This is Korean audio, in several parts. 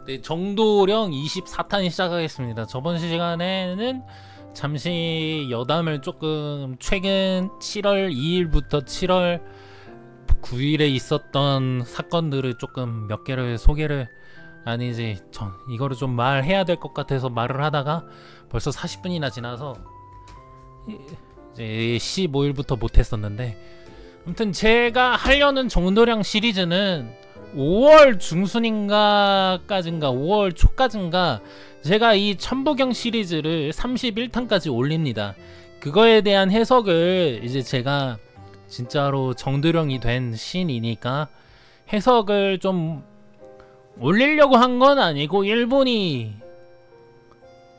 네, 정도령 24탄 시작하겠습니다. 저번 시간에는 잠시 여담을 조금 최근 7월 2일부터 7월 9일에 있었던 사건들을 조금 몇 개를 소개를 아니지 이거를 좀 말해야 될 것 같아서 말을 하다가 벌써 40분이나 지나서 이제 15일부터 못했었는데, 아무튼 제가 하려는 정도령 시리즈는 5월 중순인가까진가 5월 초까진가 제가 이 천부경 시리즈를 31탄까지 올립니다. 그거에 대한 해석을 이제 제가 진짜로 정도령이 된 신이니까 해석을 좀 올리려고 한 건 아니고, 일본이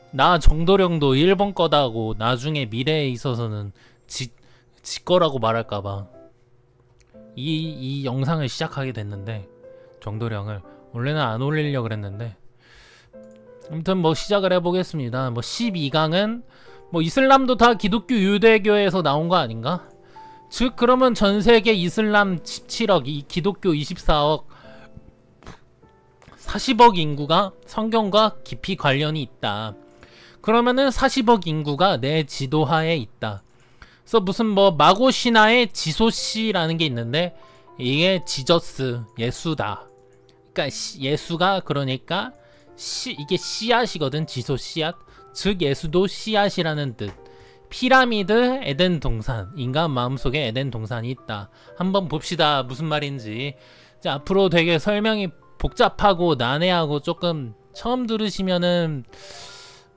나 정도령도 일본 거다고 나중에 미래에 있어서는 지 거라고 말할까봐 이 영상을 시작하게 됐는데, 정도령을 원래는 안 올리려고 그랬는데 아무튼 뭐 시작을 해보겠습니다. 뭐 12강은 뭐 이슬람도 다 기독교 유대교에서 나온 거 아닌가? 즉 그러면 전세계 이슬람 17억, 이 기독교 24억, 40억 인구가 성경과 깊이 관련이 있다. 그러면은 40억 인구가 내 지도하에 있다. 그래서 무슨 뭐 마고신화의 지소씨라는 게 있는데, 이게 지저스, 예수다. 그러니까 예수가, 그러니까 이게 씨앗이거든. 지소 씨앗. 즉 예수도 씨앗이라는 뜻. 피라미드, 에덴 동산. 인간 마음속에 에덴 동산이 있다. 한번 봅시다. 무슨 말인지. 이제 앞으로 되게 설명이 복잡하고 난해하고 조금 처음 들으시면은,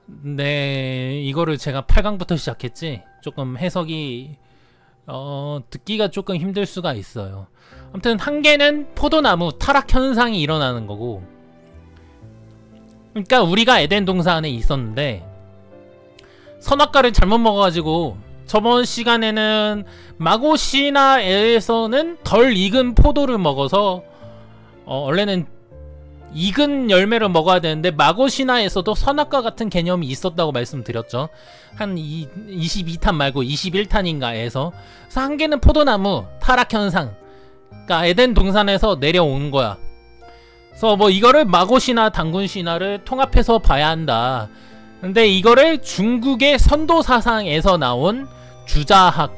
네, 이거를 제가 8강부터 시작했지 조금 해석이 듣기가 조금 힘들 수가 있어요. 아무튼 한 개는 포도나무 타락 현상이 일어나는 거고, 그러니까 우리가 에덴 동산에 있었는데 선악과를 잘못 먹어가지고, 저번 시간에는 마고시나에서는 덜 익은 포도를 먹어서 원래는 익은 열매를 먹어야 되는데 마고시나에서도 선악과 같은 개념이 있었다고 말씀드렸죠. 한 22탄 말고 21탄인가에서. 그래서 한 개는 포도나무 타락 현상, 그러니까 에덴 동산에서 내려온 거야. 그래서 뭐 이거를 마고시나 단군시나를 통합해서 봐야 한다. 근데 이거를 중국의 선도 사상에서 나온 주자학,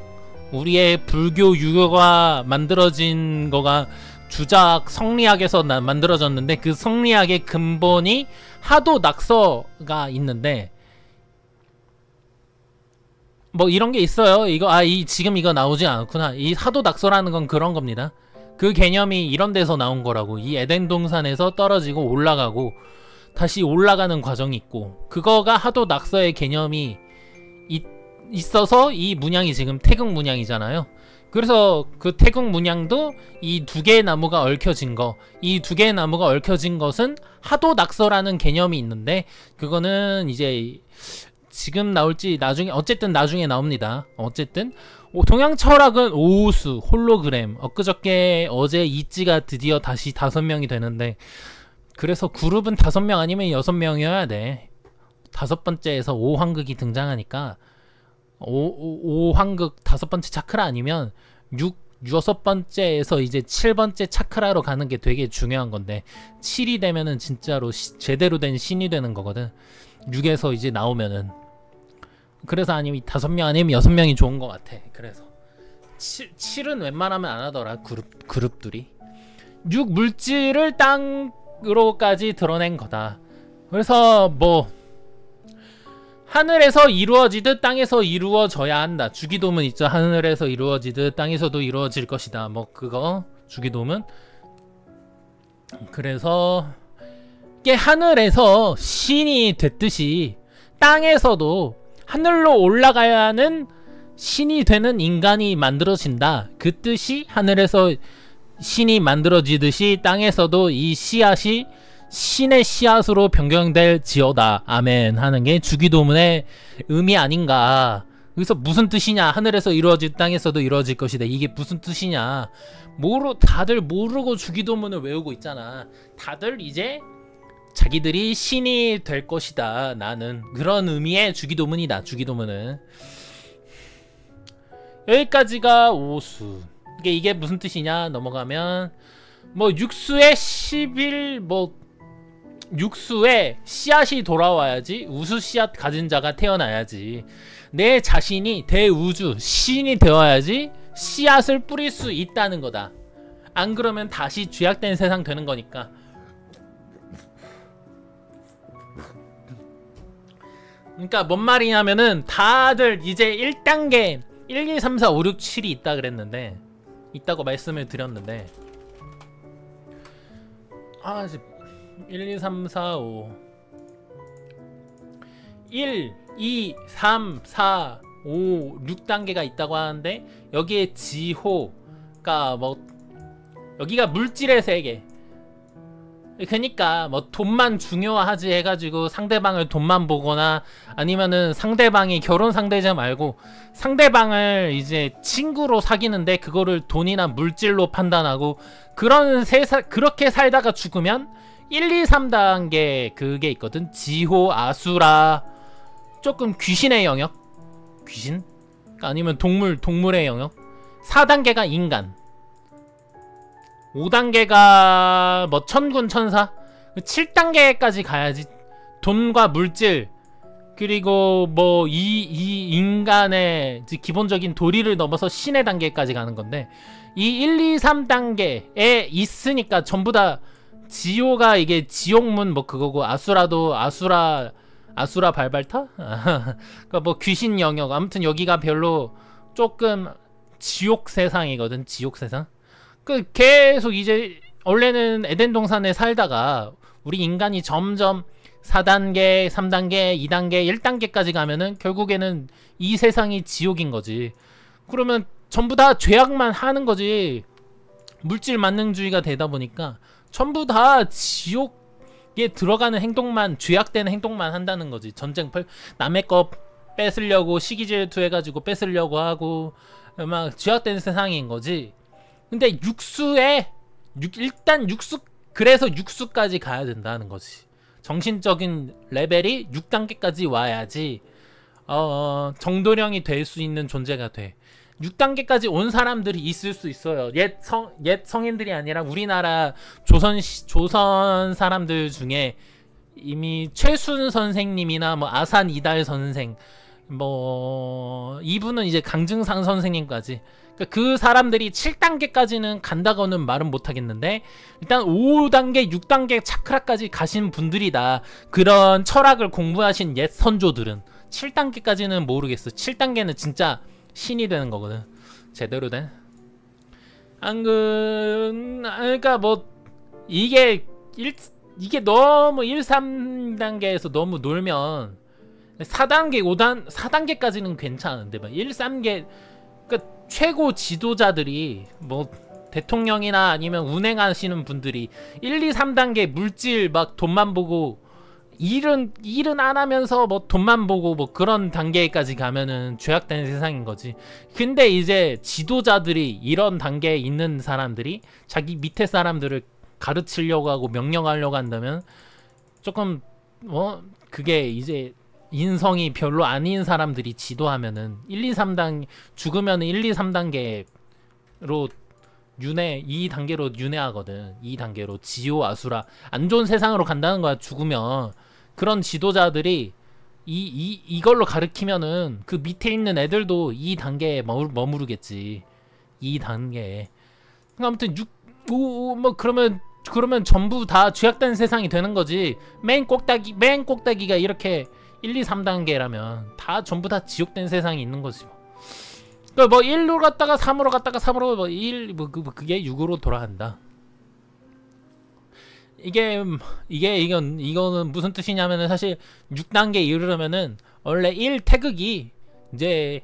우리의 불교 유교가 만들어진 거가 주자학, 성리학에서 만들어졌는데, 그 성리학의 근본이 하도 낙서가 있는데, 뭐 이런 게 있어요. 이거 지금 이거 나오지 않았구나. 이 하도 낙서라는 건 그런 겁니다. 그 개념이 이런 데서 나온 거라고. 이 에덴 동산에서 떨어지고 올라가고 다시 올라가는 과정이 있고, 그거가 하도 낙서의 개념이 있어서 이 문양이 지금 태국 문양이잖아요. 그래서 그 태국 문양도 이 두 개의 나무가 얽혀진 거, 이 두 개의 나무가 얽혀진 것은 하도 낙서라는 개념이 있는데, 그거는 이제 지금 나올지 나중에, 어쨌든 나중에 나옵니다. 어쨌든 동양 철학은 오우수, 홀로그램, 엊그저께 어제 이찌가 드디어 다시 5명이 되는데, 그래서 그룹은 5명 아니면 6명이어야 돼. 5번째에서 5황극이 등장하니까 5황극 5번째 차크라 아니면 6번째에서 이제 7번째 차크라로 가는 게 되게 중요한 건데, 7이 되면은 진짜로 제대로 된 신이 되는 거거든. 6에서 이제 나오면은. 그래서 아니면 5명 아니면 6명이 좋은 것 같아. 그래서 7은 웬만하면 안 하더라, 그룹들이. 6 물질을 땅으로까지 드러낸 거다. 그래서 뭐 하늘에서 이루어지듯 땅에서 이루어져야 한다. 주기도문 있죠. 하늘에서 이루어지듯 땅에서도 이루어질 것이다. 뭐 그거 주기도문. 그래서 이게 하늘에서 신이 됐듯이 땅에서도 하늘로 올라가야 하는 신이 되는 인간이 만들어진다. 그 뜻이 하늘에서 신이 만들어지듯이 땅에서도 이 씨앗이 신의 씨앗으로 변경될 지어다. 아멘 하는 게 주기도문의 의미 아닌가. 여기서 무슨 뜻이냐, 하늘에서 이루어질 땅에서도 이루어질 것이다, 이게 무슨 뜻이냐, 다들 모르고 주기도문을 외우고 있잖아. 다들 이제 자기들이 신이 될 것이다, 나는, 그런 의미의 주기도문이다. 주기도문은 여기까지가 오수. 이게 무슨 뜻이냐 넘어가면, 뭐 육수의 10일, 뭐 육수에 씨앗이 돌아와야지 우수 씨앗 가진 자가 태어나야지 내 자신이 대우주 신이 되어야지 씨앗을 뿌릴 수 있다는 거다. 안 그러면 다시 죄악된 세상 되는 거니까. 그러니까 뭔 말이냐면은 다들 이제 1단계 1, 2, 3, 4, 5, 6, 7이 있다 그랬는데 있다고 말씀을 드렸는데 1, 2, 3, 4, 5 1, 2, 3, 4, 5, 6단계가 있다고 하는데 여기에 지호가 뭐 여기가 물질의 세계 그니까 뭐 돈만 중요하지 해가지고 상대방을 돈만 보거나 아니면은 상대방이 결혼 상대자 말고 상대방을 이제 친구로 사귀는데 그거를 돈이나 물질로 판단하고 그렇게 살다가 죽으면 1, 2, 3단계 그게 있거든. 지호, 아수라, 조금 귀신의 영역, 귀신? 아니면 동물의 영역. 4단계가 인간. 5단계가 뭐 천군 천사. 7단계까지 가야지 돈과 물질 그리고 뭐 이 인간의 기본적인 도리를 넘어서 신의 단계까지 가는 건데 이 1, 2, 3단계에 있으니까 전부 다 지호가 이게 지옥문 뭐 그거고 아수라도 아수라 발발타? 그러니까 뭐 귀신 영역 아무튼 여기가 별로 조금 지옥 세상이거든. 지옥 세상. 그 계속 이제 원래는 에덴 동산에 살다가 우리 인간이 점점 4단계, 3단계, 2단계, 1단계까지 가면은 결국에는 이 세상이 지옥인 거지. 그러면 전부 다 죄악만 하는 거지. 물질 만능주의가 되다 보니까 전부 다 지옥에 들어가는 행동만 죄악된 행동만 한다는 거지. 전쟁 남의 거 뺏으려고 시기질투 해가지고 뺏으려고 하고 막 죄악된 세상인 거지. 근데 일단 그래서 육수까지 가야 된다는 거지. 정신적인 레벨이 6단계까지 와야지 정도령이 될 수 있는 존재가 돼. 6단계까지 온 사람들이 있을 수 있어요. 옛 성인들이 아니라 우리나라 조선 사람들 중에 이미 최순 선생님이나 뭐 아산 이달 선생 뭐 이분은 이제 강증상 선생님까지 그 사람들이 7단계까지는 간다고는 말은 못하겠는데 일단 5단계, 6단계 차크라까지 가신 분들이다. 그런 철학을 공부하신 옛 선조들은 7단계까지는 모르겠어. 7단계는 진짜 신이 되는 거거든. 제대로 된. 그러니까 뭐 이게 너무 1, 3단계에서 너무 놀면 4단계, 4단계까지는 괜찮은데 막 1, 3개 그러니까 최고 지도자들이 뭐 대통령이나 아니면 운행하시는 분들이 1, 2, 3단계 물질 막 돈만 보고 일은 안 하면서 뭐 돈만 보고 뭐 그런 단계까지 가면은 죄악된 세상인 거지. 근데 이제 지도자들이 이런 단계에 있는 사람들이 자기 밑에 사람들을 가르치려고 하고 명령하려고 한다면 조금 그게 이제 인성이 별로 아닌 사람들이 지도하면은 1, 2, 3단 죽으면은 1, 2, 3단계로 2단계로 윤회하거든. 2단계로 지호 아수라 안 좋은 세상으로 간다는 거야. 죽으면 그런 지도자들이 이걸로 가르치면은 그 밑에 있는 애들도 2단계에 머무르겠지. 2단계에. 아무튼 뭐 그러면 전부 다 죄악된 세상이 되는 거지. 맨 꼭대기가 이렇게 1, 2, 3단계라면 다 전부 다 지옥된 세상이 있는 거지. 그러니까 뭐 1로 갔다가 3으로 갔다가 3으로 뭐 1 그게 6으로 돌아간다. 이거는 무슨 뜻이냐면은 사실 6단계 이르려면은 원래 1 태극이 이제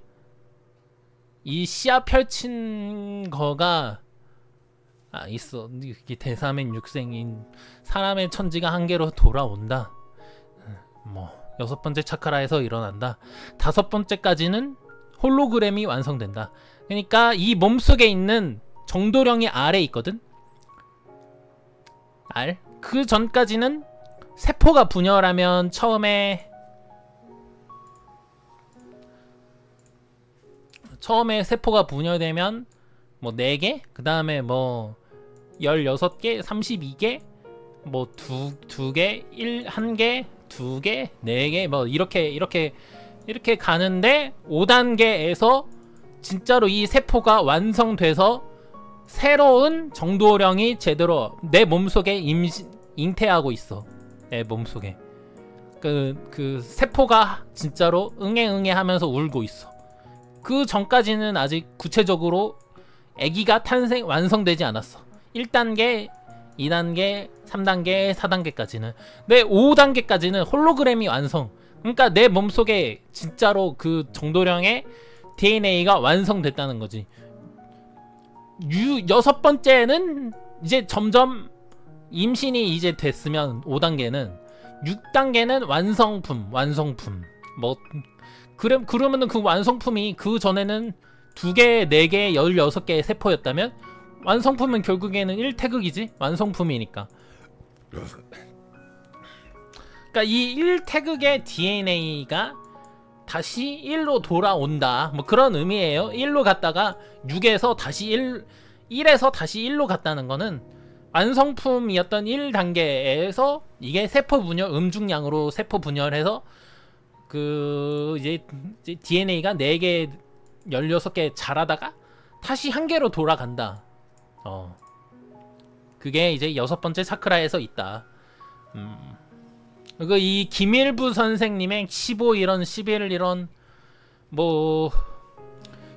이 씨앗 펼친 거가 있어. 이게 대사면 육생인 사람의 천지가 한계로 돌아온다. 뭐 6번째 차크라에서 일어난다. 5번째까지는 홀로그램이 완성된다. 그러니까 이 몸속에 있는 정도령이 R에 있거든. R. 그 전까지는 세포가 분열하면 처음에 세포가 분열되면 뭐 4개, 그 다음에 뭐 16개, 32개, 뭐 두 개, 한 개, 두 개, 네 개, 뭐 이렇게 가는데 5단계에서 진짜로 이 세포가 완성돼서 새로운 정도령이 제대로 내 몸속에 잉태하고 있어. 내 몸속에 그 세포가 진짜로 응애 하면서 울고 있어. 그 전까지는 아직 구체적으로 아기가 완성되지 않았어. 1단계, 2단계, 3단계, 4단계까지는. 내 5단계까지는 홀로그램이 완성. 그러니까 내 몸속에 진짜로 그 정도령의 DNA가 완성됐다는 거지. 6번째는 이제 점점 임신이 이제 됐으면 5단계는 6단계는 완성품. 뭐 그러면은 그 완성품이 그 전에는 2개, 4개, 16개의 세포였다면 완성품은 결국에는 1태극이지. 완성품이니까. 그러니까 이 1태극의 DNA가 다시 1로 돌아온다. 뭐 그런 의미예요. 1로 갔다가 6에서 다시 1에서 다시 1로 갔다는 거는 완성품이었던 1단계에서 이게 세포 분열, 음중량으로 세포 분열해서 그 이제 DNA가 4개, 16개 자라다가 다시 1개로 돌아간다. 그게 이제 6번째 차크라에서 있다. 그리고 이 김일부 선생님의 15일원, 11일원 뭐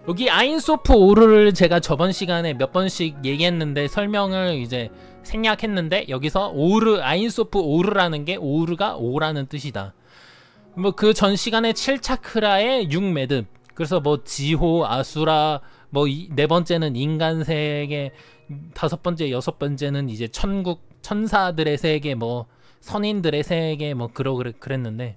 여기 아인소프 오르를 제가 저번 시간에 몇 번씩 얘기했는데 설명을 이제 생략했는데 여기서 오르, 아인소프 오르라는 게 오르가 5라는 뜻이다. 뭐 그 전 시간에 7차크라의 6매듭. 그래서 뭐 지호, 아수라, 뭐 4번째는 인간 세계, 5번째, 6번째는 이제 천국, 천사들의 세계, 뭐 선인들의 세계, 뭐 그랬는데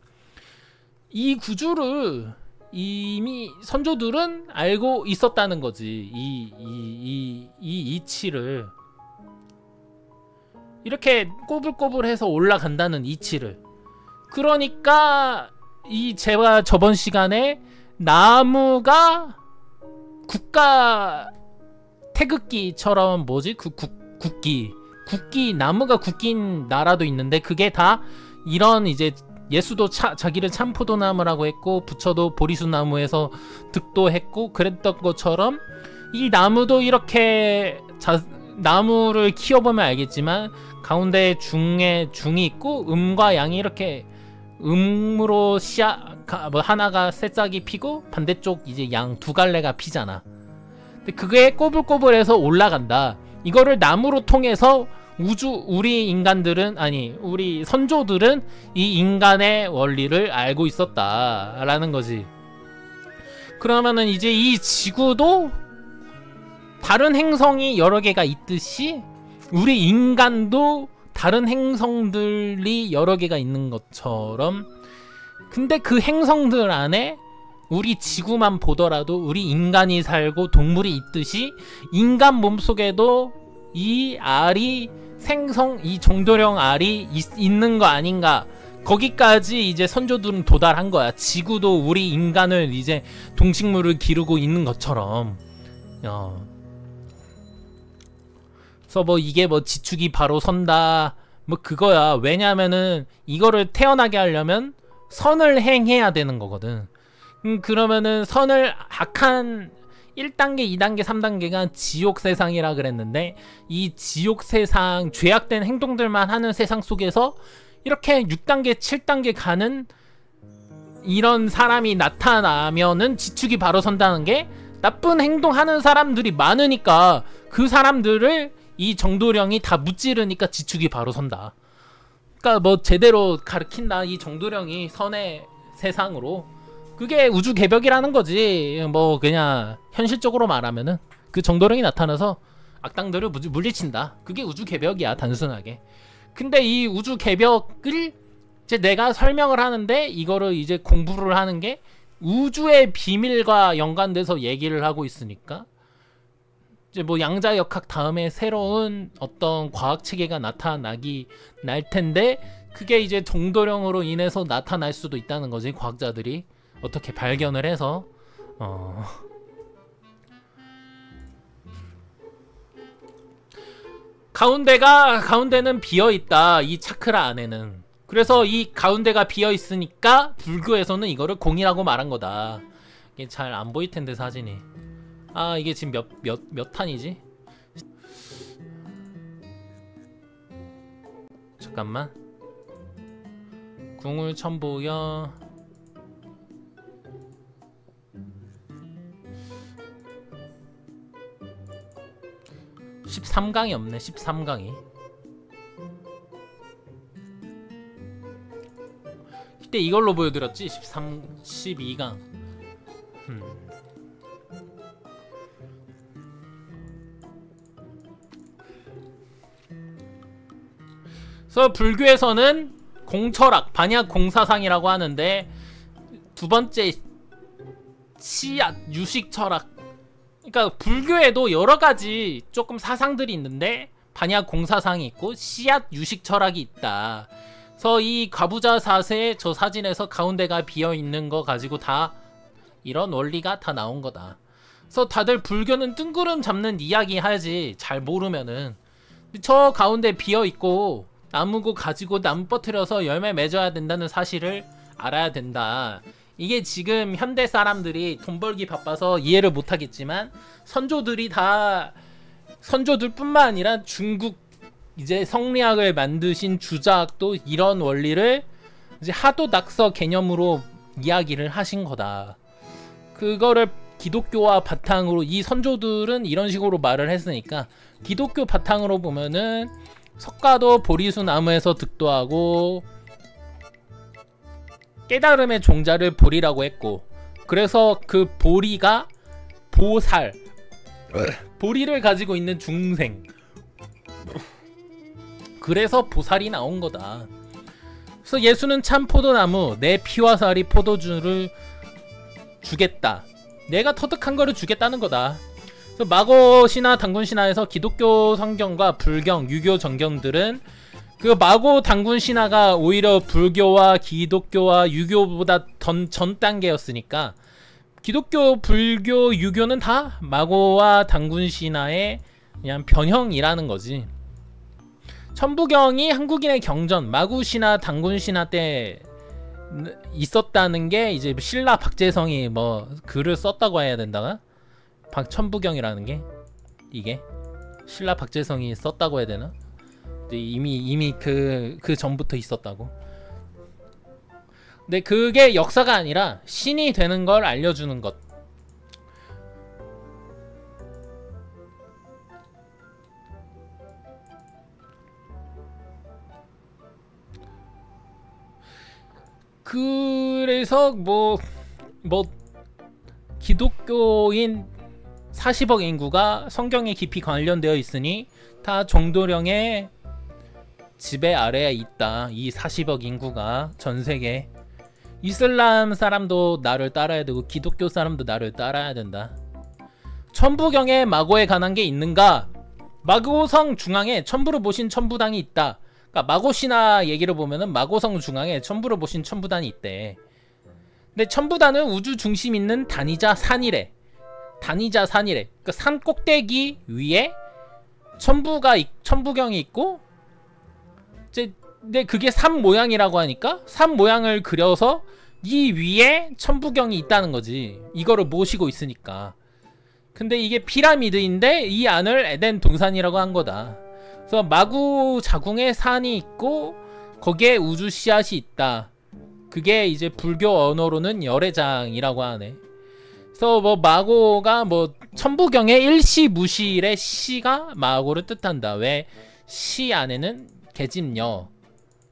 이 구조를 이미 선조들은 알고 있었다는 거지. 이 이치를 이렇게 꼬불꼬불해서 올라간다는 이치를. 그러니까 제가 저번 시간에 나무가 국가 태극기처럼 뭐지? 국기 나무가 국기인 나라도 있는데 그게 다 이런 이제 예수도 자기를 참포도나무라고 했고 부처도 보리수나무에서 득도했고 그랬던 것처럼 이 나무도 이렇게 나무를 키워보면 알겠지만 가운데 중이 있고 음과 양이 이렇게 음으로 뭐 하나가 새싹이 피고 반대쪽 이제 양 두 갈래가 피잖아. 근데 그게 꼬불꼬불해서 올라간다. 이거를 나무로 통해서 우리 인간들은 우리 선조들은 이 인간의 원리를 알고 있었다라는 거지. 그러면은 이제 이 지구도 다른 행성이 여러 개가 있듯이 우리 인간도 다른 행성들이 여러 개가 있는 것처럼, 근데 그 행성들 안에 우리 지구만 보더라도 우리 인간이 살고 동물이 있듯이 인간 몸속에도 이 알이 이 정도령 알이 있는 거 아닌가. 거기까지 이제 선조들은 도달한 거야. 지구도 우리 인간을 이제 동식물을 기르고 있는 것처럼. 그래서 뭐 이게 뭐 지축이 바로 선다 뭐 그거야. 왜냐면은 이거를 태어나게 하려면 선을 행해야 되는 거거든. 그러면은 선을 악한 1단계, 2단계, 3단계가 지옥세상이라 그랬는데 이 지옥세상, 죄악된 행동들만 하는 세상 속에서 이렇게 6단계, 7단계 가는 이런 사람이 나타나면은 지축이 바로 선다는 게 나쁜 행동하는 사람들이 많으니까 그 사람들을 이 정도령이 다 무찌르니까 지축이 바로 선다. 그러니까 뭐 제대로 가르친다. 이 정도령이 선의 세상으로. 그게 우주 개벽이라는 거지. 뭐 그냥 현실적으로 말하면은 그 정도령이 나타나서 악당들을 물리친다. 그게 우주 개벽이야, 단순하게. 근데 이 우주 개벽을 이제 내가 설명을 하는데 이거를 이제 공부를 하는 게 우주의 비밀과 연관돼서 얘기를 하고 있으니까 이제 뭐 양자역학 다음에 새로운 어떤 과학 체계가 날 텐데 그게 이제 정도령으로 인해서 나타날 수도 있다는 거지. 과학자들이 어떻게 발견을 해서 가운데는 비어있다, 이 차크라 안에는. 그래서 이 가운데가 비어있으니까 불교에서는 이거를 공이라고 말한 거다. 이게 잘 안 보일 텐데 사진이. 아, 이게 지금 몇 탄이지? 잠깐만. 궁울천보여 13강이 없네. 13강이. 그때 이걸로 보여드렸지. 12강. 그래서 불교에서는 공철학, 반야 공사상이라고 하는데, 두 번째 치앗, 유식철학. 그러니까 불교에도 여러 가지 조금 사상들이 있는데 반야 공사상이 있고 씨앗 유식철학이 있다. 그래서 이 가부좌 4세의 저 사진에서 가운데가 비어있는 거 가지고 다 이런 원리가 다 나온 거다. 그래서 다들 불교는 뜬구름 잡는 이야기 하지, 잘 모르면은. 저 가운데 비어있고 나무고 가지고 나무 뻗트려서 열매 맺어야 된다는 사실을 알아야 된다. 이게 지금 현대 사람들이 돈 벌기 바빠서 이해를 못하겠지만, 선조들이 다, 선조들 뿐만 아니라 중국 이제 성리학을 만드신 주자학도 이런 원리를 이제 하도낙서 개념으로 이야기를 하신 거다. 그거를 기독교와 바탕으로, 이 선조들은 이런 식으로 말을 했으니까 기독교 바탕으로 보면은 석가도 보리수 나무에서 득도하고 깨달음의 종자를 보리라고 했고, 그래서 그 보리가 보살, 보리를 가지고 있는 중생, 그래서 보살이 나온 거다. 그래서 예수는 참 포도나무, 내 피와 살이 포도주를 주겠다, 내가 터득한 거를 주겠다는 거다. 그래서 마고신화 당군신화에서 기독교 성경과 불경, 유교 정경들은 그 마고 당군 신화가 오히려 불교와 기독교와 유교보다 전 단계였으니까, 기독교, 불교, 유교는 다 마고와 당군 신화의 그냥 변형이라는 거지. 천부경이 한국인의 경전, 마구 신화, 당군 신화 때 있었다는 게 이제 신라 박재성이 뭐 글을 썼다고 해야 된다가, 천부경이라는 게 이게 신라 박재성이 썼다고 해야 되나? 이미 그 전부터 있었다고. 근데 그게 역사가 아니라 신이 되는 걸 알려주는 것. 그래서 뭐 기독교인 40억 인구가 성경에 깊이 관련되어 있으니 다 정도령의 지배 아래에 있다. 이 40억 인구가 전세계. 이슬람 사람도 나를 따라야 되고 기독교 사람도 나를 따라야 된다. 천부경에 마고에 관한 게 있는가? 마고성 중앙에 천부를 모신 천부당이 있다. 그러니까 마고신화 얘기를 보면은 마고성 중앙에 천부를 모신 천부단이 있대. 근데 천부단은 우주 중심 있는 단위자 산이래. 단위자 산이래. 그러니까 산 꼭대기 위에 천부경이 있고, 근데 그게 산 모양이라고 하니까 산 모양을 그려서 이 위에 천부경이 있다는 거지. 이거를 모시고 있으니까. 근데 이게 피라미드인데 이 안을 에덴 동산이라고 한 거다. 그래서 마구 자궁에 산이 있고 거기에 우주 씨앗이 있다. 그게 이제 불교 언어로는 열애장이라고 하네. 그래서 뭐 마고가 뭐 천부경의 일시무실의 시가 마고를 뜻한다. 왜? 시 안에는 계집녀,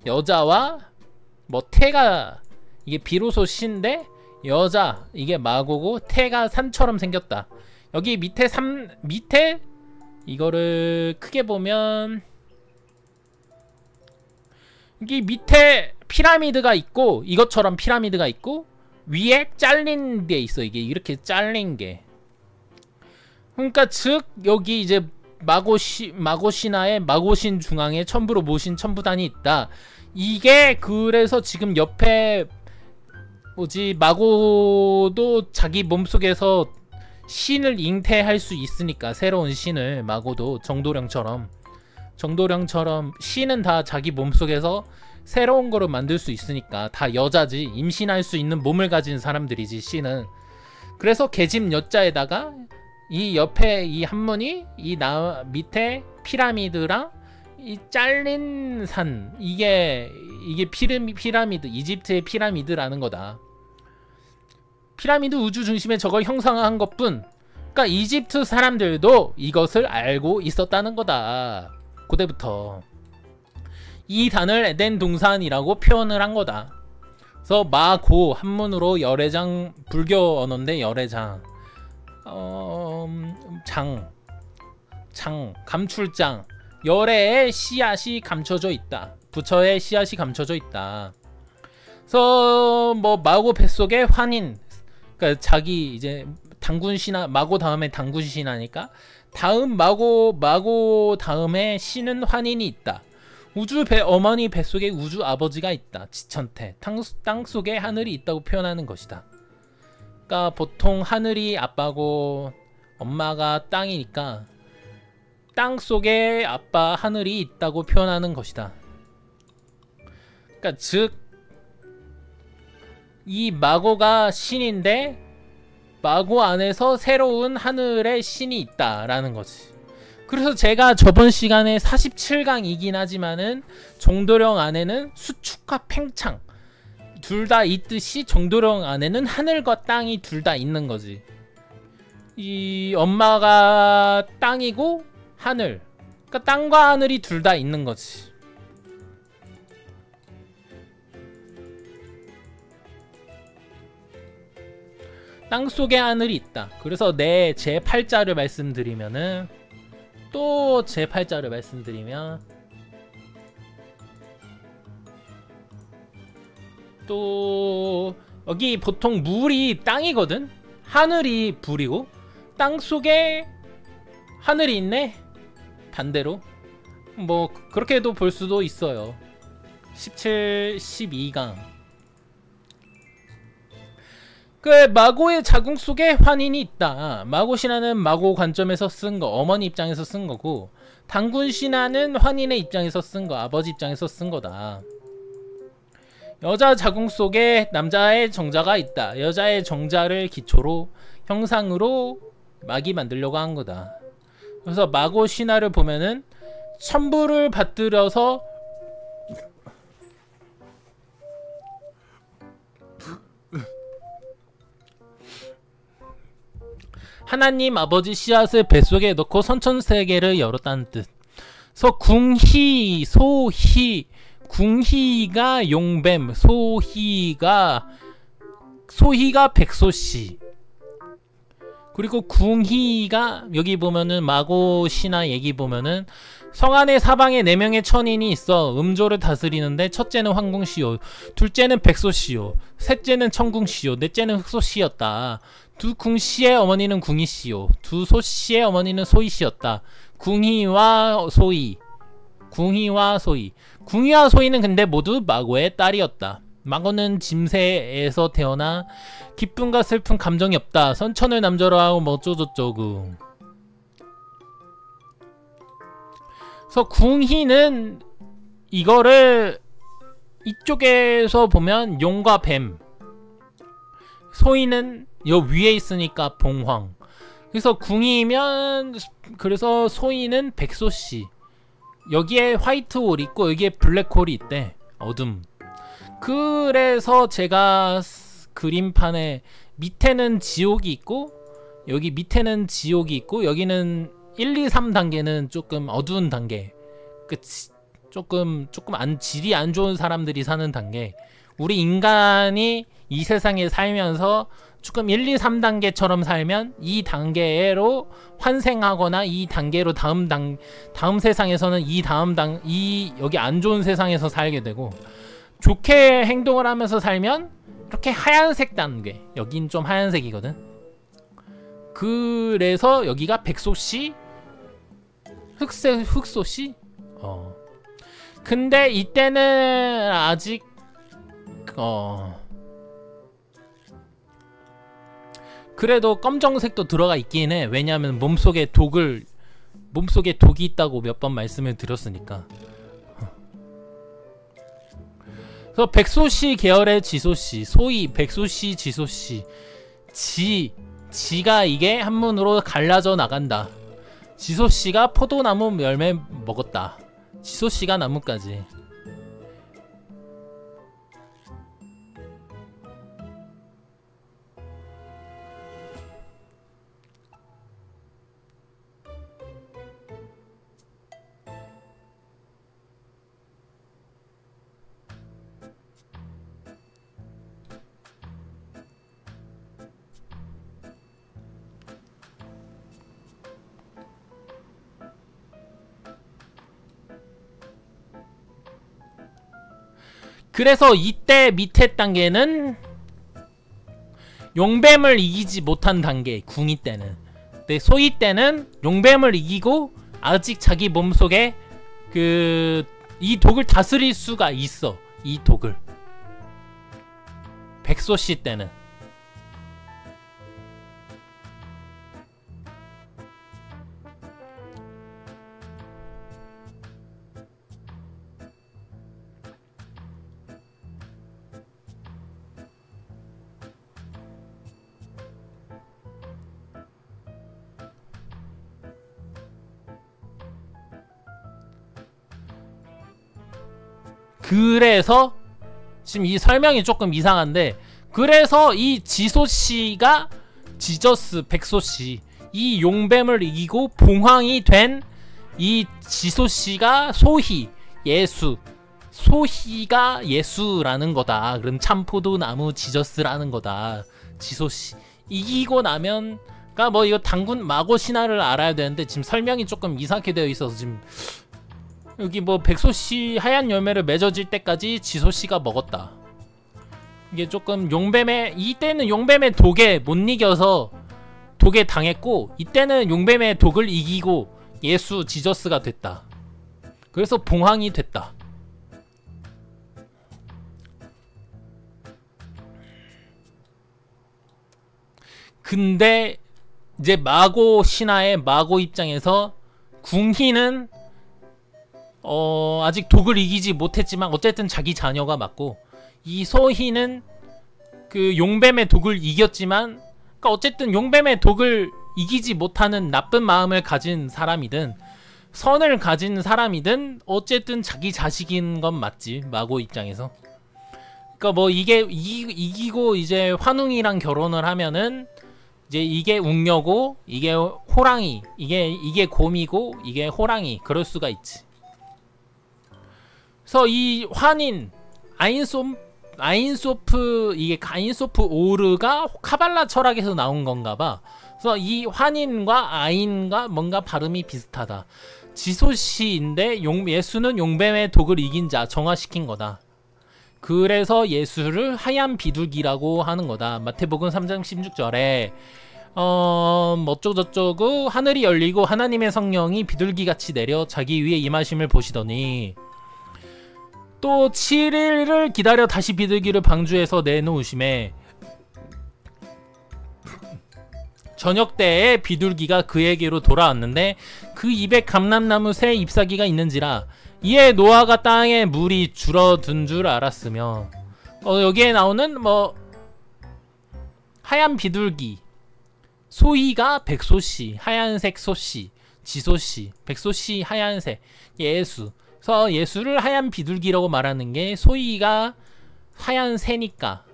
여자와 뭐 태가, 이게 비로소 시인데 여자, 이게 마고고 태가 산처럼 생겼다. 여기 밑에 밑에 이거를 크게 보면 여기 밑에 피라미드가 있고, 이것처럼 피라미드가 있고 위에 잘린 게 있어. 이게 이렇게 잘린 게. 그러니까 즉 여기 이제 마고신화의 마고신 중앙에 천부로 모신 천부단이 있다. 이게 그래서 지금 옆에 뭐지, 마고도 자기 몸속에서 신을 잉태할 수 있으니까, 새로운 신을, 마고도 정도령처럼. 정도령처럼 신은 다 자기 몸속에서 새로운 거를 만들 수 있으니까 다 여자지. 임신할 수 있는 몸을 가진 사람들이지 신은. 그래서 계집 여자에다가 이 옆에 이 한문이 이 밑에 피라미드랑 이 잘린 산, 이게 피라미드, 이집트의 피라미드라는 거다. 피라미드 우주 중심에 저걸 형상화한 것뿐. 그러니까 이집트 사람들도 이것을 알고 있었다는 거다. 고대부터 이 단을 에덴 동산이라고 표현을 한 거다. 그래서 마고 한문으로 열애장, 불교 언어인데 열애장, 감출장, 열애의 씨앗이 감춰져 있다. 부처의 씨앗이 감춰져 있다. 그래서 뭐 마고 뱃속에 환인, 그러니까 자기 이제 당군 신하, 마고 다음에 당군 신하니까 다음 마고 다음에 신은 환인이 있다. 어머니 뱃속에 우주 아버지가 있다. 지천태, 땅속에 하늘이 있다고 표현하는 것이다. 그러니까 보통 하늘이 아빠고 엄마가 땅이니까 땅속에 아빠 하늘이 있다고 표현하는 것이다. 그러니까 즉 이 마고가 신인데 마고 안에서 새로운 하늘의 신이 있다라는 거지. 그래서 제가 저번 시간에 47강이긴 하지만은 정도령 안에는 수축과 팽창 둘 다 있듯이 정도령 안에는 하늘과 땅이 둘 다 있는 거지. 이 엄마가 땅이고 하늘, 그러니까 땅과 하늘이 둘 다 있는 거지. 땅속에 하늘이 있다. 그래서 제 팔자를 말씀드리면은 또 제 팔자를 말씀드리면 또 여기 보통 물이 땅이거든. 하늘이 불이고 땅속에 하늘이 있네. 반대로 뭐 그렇게도 볼 수도 있어요. 17, 12강 그 마고의 자궁 속에 환인이 있다. 마고 신화는 마고 관점에서 쓴 거, 어머니 입장에서 쓴 거고, 당군 신화는 환인의 입장에서 쓴 거, 아버지 입장에서 쓴 거다. 여자 자궁 속에 남자의 정자가 있다. 여자의 정자를 기초로 형상으로 막이 만들려고 한 거다. 그래서 마고 신화를 보면은 천부를 받들여서 하나님 아버지 씨앗을 뱃속에 넣고 선천세계를 열었다는 뜻. 그래서 궁희, 소희, 궁희가 용뱀, 소희가 백소씨. 그리고 궁희가 여기 보면은 마고 신화 얘기 보면은 성안의 사방에 4명의 천인이 있어. 음조를 다스리는데 첫째는 황궁씨요, 둘째는 백소씨요, 셋째는 청궁씨요, 넷째는 흑소씨였다. 두 궁씨의 어머니는 궁희씨요, 두 소씨의 어머니는 소희씨였다. 궁희와 소희. 궁희와 소희는 근데 모두 마고의 딸이었다. 마고는 짐새에서 태어나 기쁨과 슬픈 감정이 없다. 선천을 남자로 하고 뭐 어쩌고저쩌고. 그래서 궁희는 이거를 이쪽에서 보면 용과 뱀, 소희는 여 위에 있으니까 봉황. 그래서 궁이면 그래서 소희는 백소씨. 여기에 화이트홀이 있고 여기에 블랙홀이 있대. 어둠. 그래서 제가 그림판에 밑에는 지옥이 있고 여기 밑에는 지옥이 있고 여기는 1, 2, 3단계는 조금 어두운 단계. 조금 질이 안 좋은 사람들이 사는 단계. 우리 인간이 이 세상에 살면서 조금 1, 2, 3단계처럼 살면 이 단계로 환생하거나 이 단계로 다음 세상에서는 이 여기 안 좋은 세상에서 살게 되고, 좋게 행동을 하면서 살면 이렇게 하얀색 단계, 여긴 좀 하얀색이거든. 그래서 여기가 백소씨, 흑소씨. 근데 이때는 아직 그래도 검정색도 들어가 있긴 해. 왜냐하면 몸속에 독을 몸속에 독이 있다고 몇 번 말씀을 드렸으니까. 그래서 백소씨 계열의 지소씨, 소위 백소씨, 지소씨, 지가 이게 한문으로 갈라져 나간다. 지소씨가 포도나무 열매 먹었다. 지소씨가 나무까지. 그래서 이때 밑에 단계는 용뱀을 이기지 못한 단계, 궁이 때는. 근데 소이 때는 용뱀을 이기고 아직 자기 몸속에 이 독을 다스릴 수가 있어. 이 독을. 백소씨 때는. 그래서 지금 이 설명이 조금 이상한데, 그래서 이 지소씨가 지저스 백소씨, 이 용뱀을 이기고 봉황이 된 이 지소씨가 소희, 예수, 소희가 예수라는 거다. 그럼 참포도나무 지저스라는 거다. 지소씨 이기고 나면, 그러니까 뭐 이거 당군 마고 신화를 알아야 되는데 지금 설명이 조금 이상하게 되어 있어서 지금 여기 뭐 백소씨 하얀 열매를 맺어질 때까지 지소씨가 먹었다. 이게 조금 용뱀의, 이때는 용뱀의 독에 못 이겨서 독에 당했고, 이때는 용뱀의 독을 이기고 예수 지저스가 됐다. 그래서 봉황이 됐다. 근데 이제 마고 신화의 마고 입장에서 궁희는 아직 독을 이기지 못했지만 어쨌든 자기 자녀가 맞고, 이 소희는 그 용뱀의 독을 이겼지만, 그러니까 어쨌든 용뱀의 독을 이기지 못하는 나쁜 마음을 가진 사람이든 선을 가진 사람이든 어쨌든 자기 자식인 건 맞지, 마고 입장에서. 그러니까 뭐 이게 이기고 이제 환웅이랑 결혼을 하면은 이제 이게 웅녀고 이게 호랑이, 이게 곰이고 이게 호랑이, 그럴 수가 있지. 그래서 이 환인 아인소프, 이게 아인소프 오르가 카발라 철학에서 나온 건가봐. 그래서 이 환인과 아인과 뭔가 발음이 비슷하다. 지소씨인데 예수는 용뱀의 독을 이긴 자, 정화시킨 거다. 그래서 예수를 하얀 비둘기라고 하는 거다. 마태복음 3장 16절에 어쩌고저쩌고 하늘이 열리고 하나님의 성령이 비둘기같이 내려 자기 위에 임하심을 보시더니, 또 7일을 기다려 다시 비둘기를 방주에서 내놓으심에 저녁 때에 비둘기가 그에게로 돌아왔는데 그 입에 감람나무 새 잎사귀가 있는지라 이에 노아가 땅에 물이 줄어든 줄 알았으며, 여기에 나오는 뭐 하얀 비둘기, 소희가 백소씨, 하얀색 소씨, 지소씨, 백소씨 하얀색, 예수. 그래서 예수를 하얀 비둘기라고 말하는 게 소희가 하얀 새니까.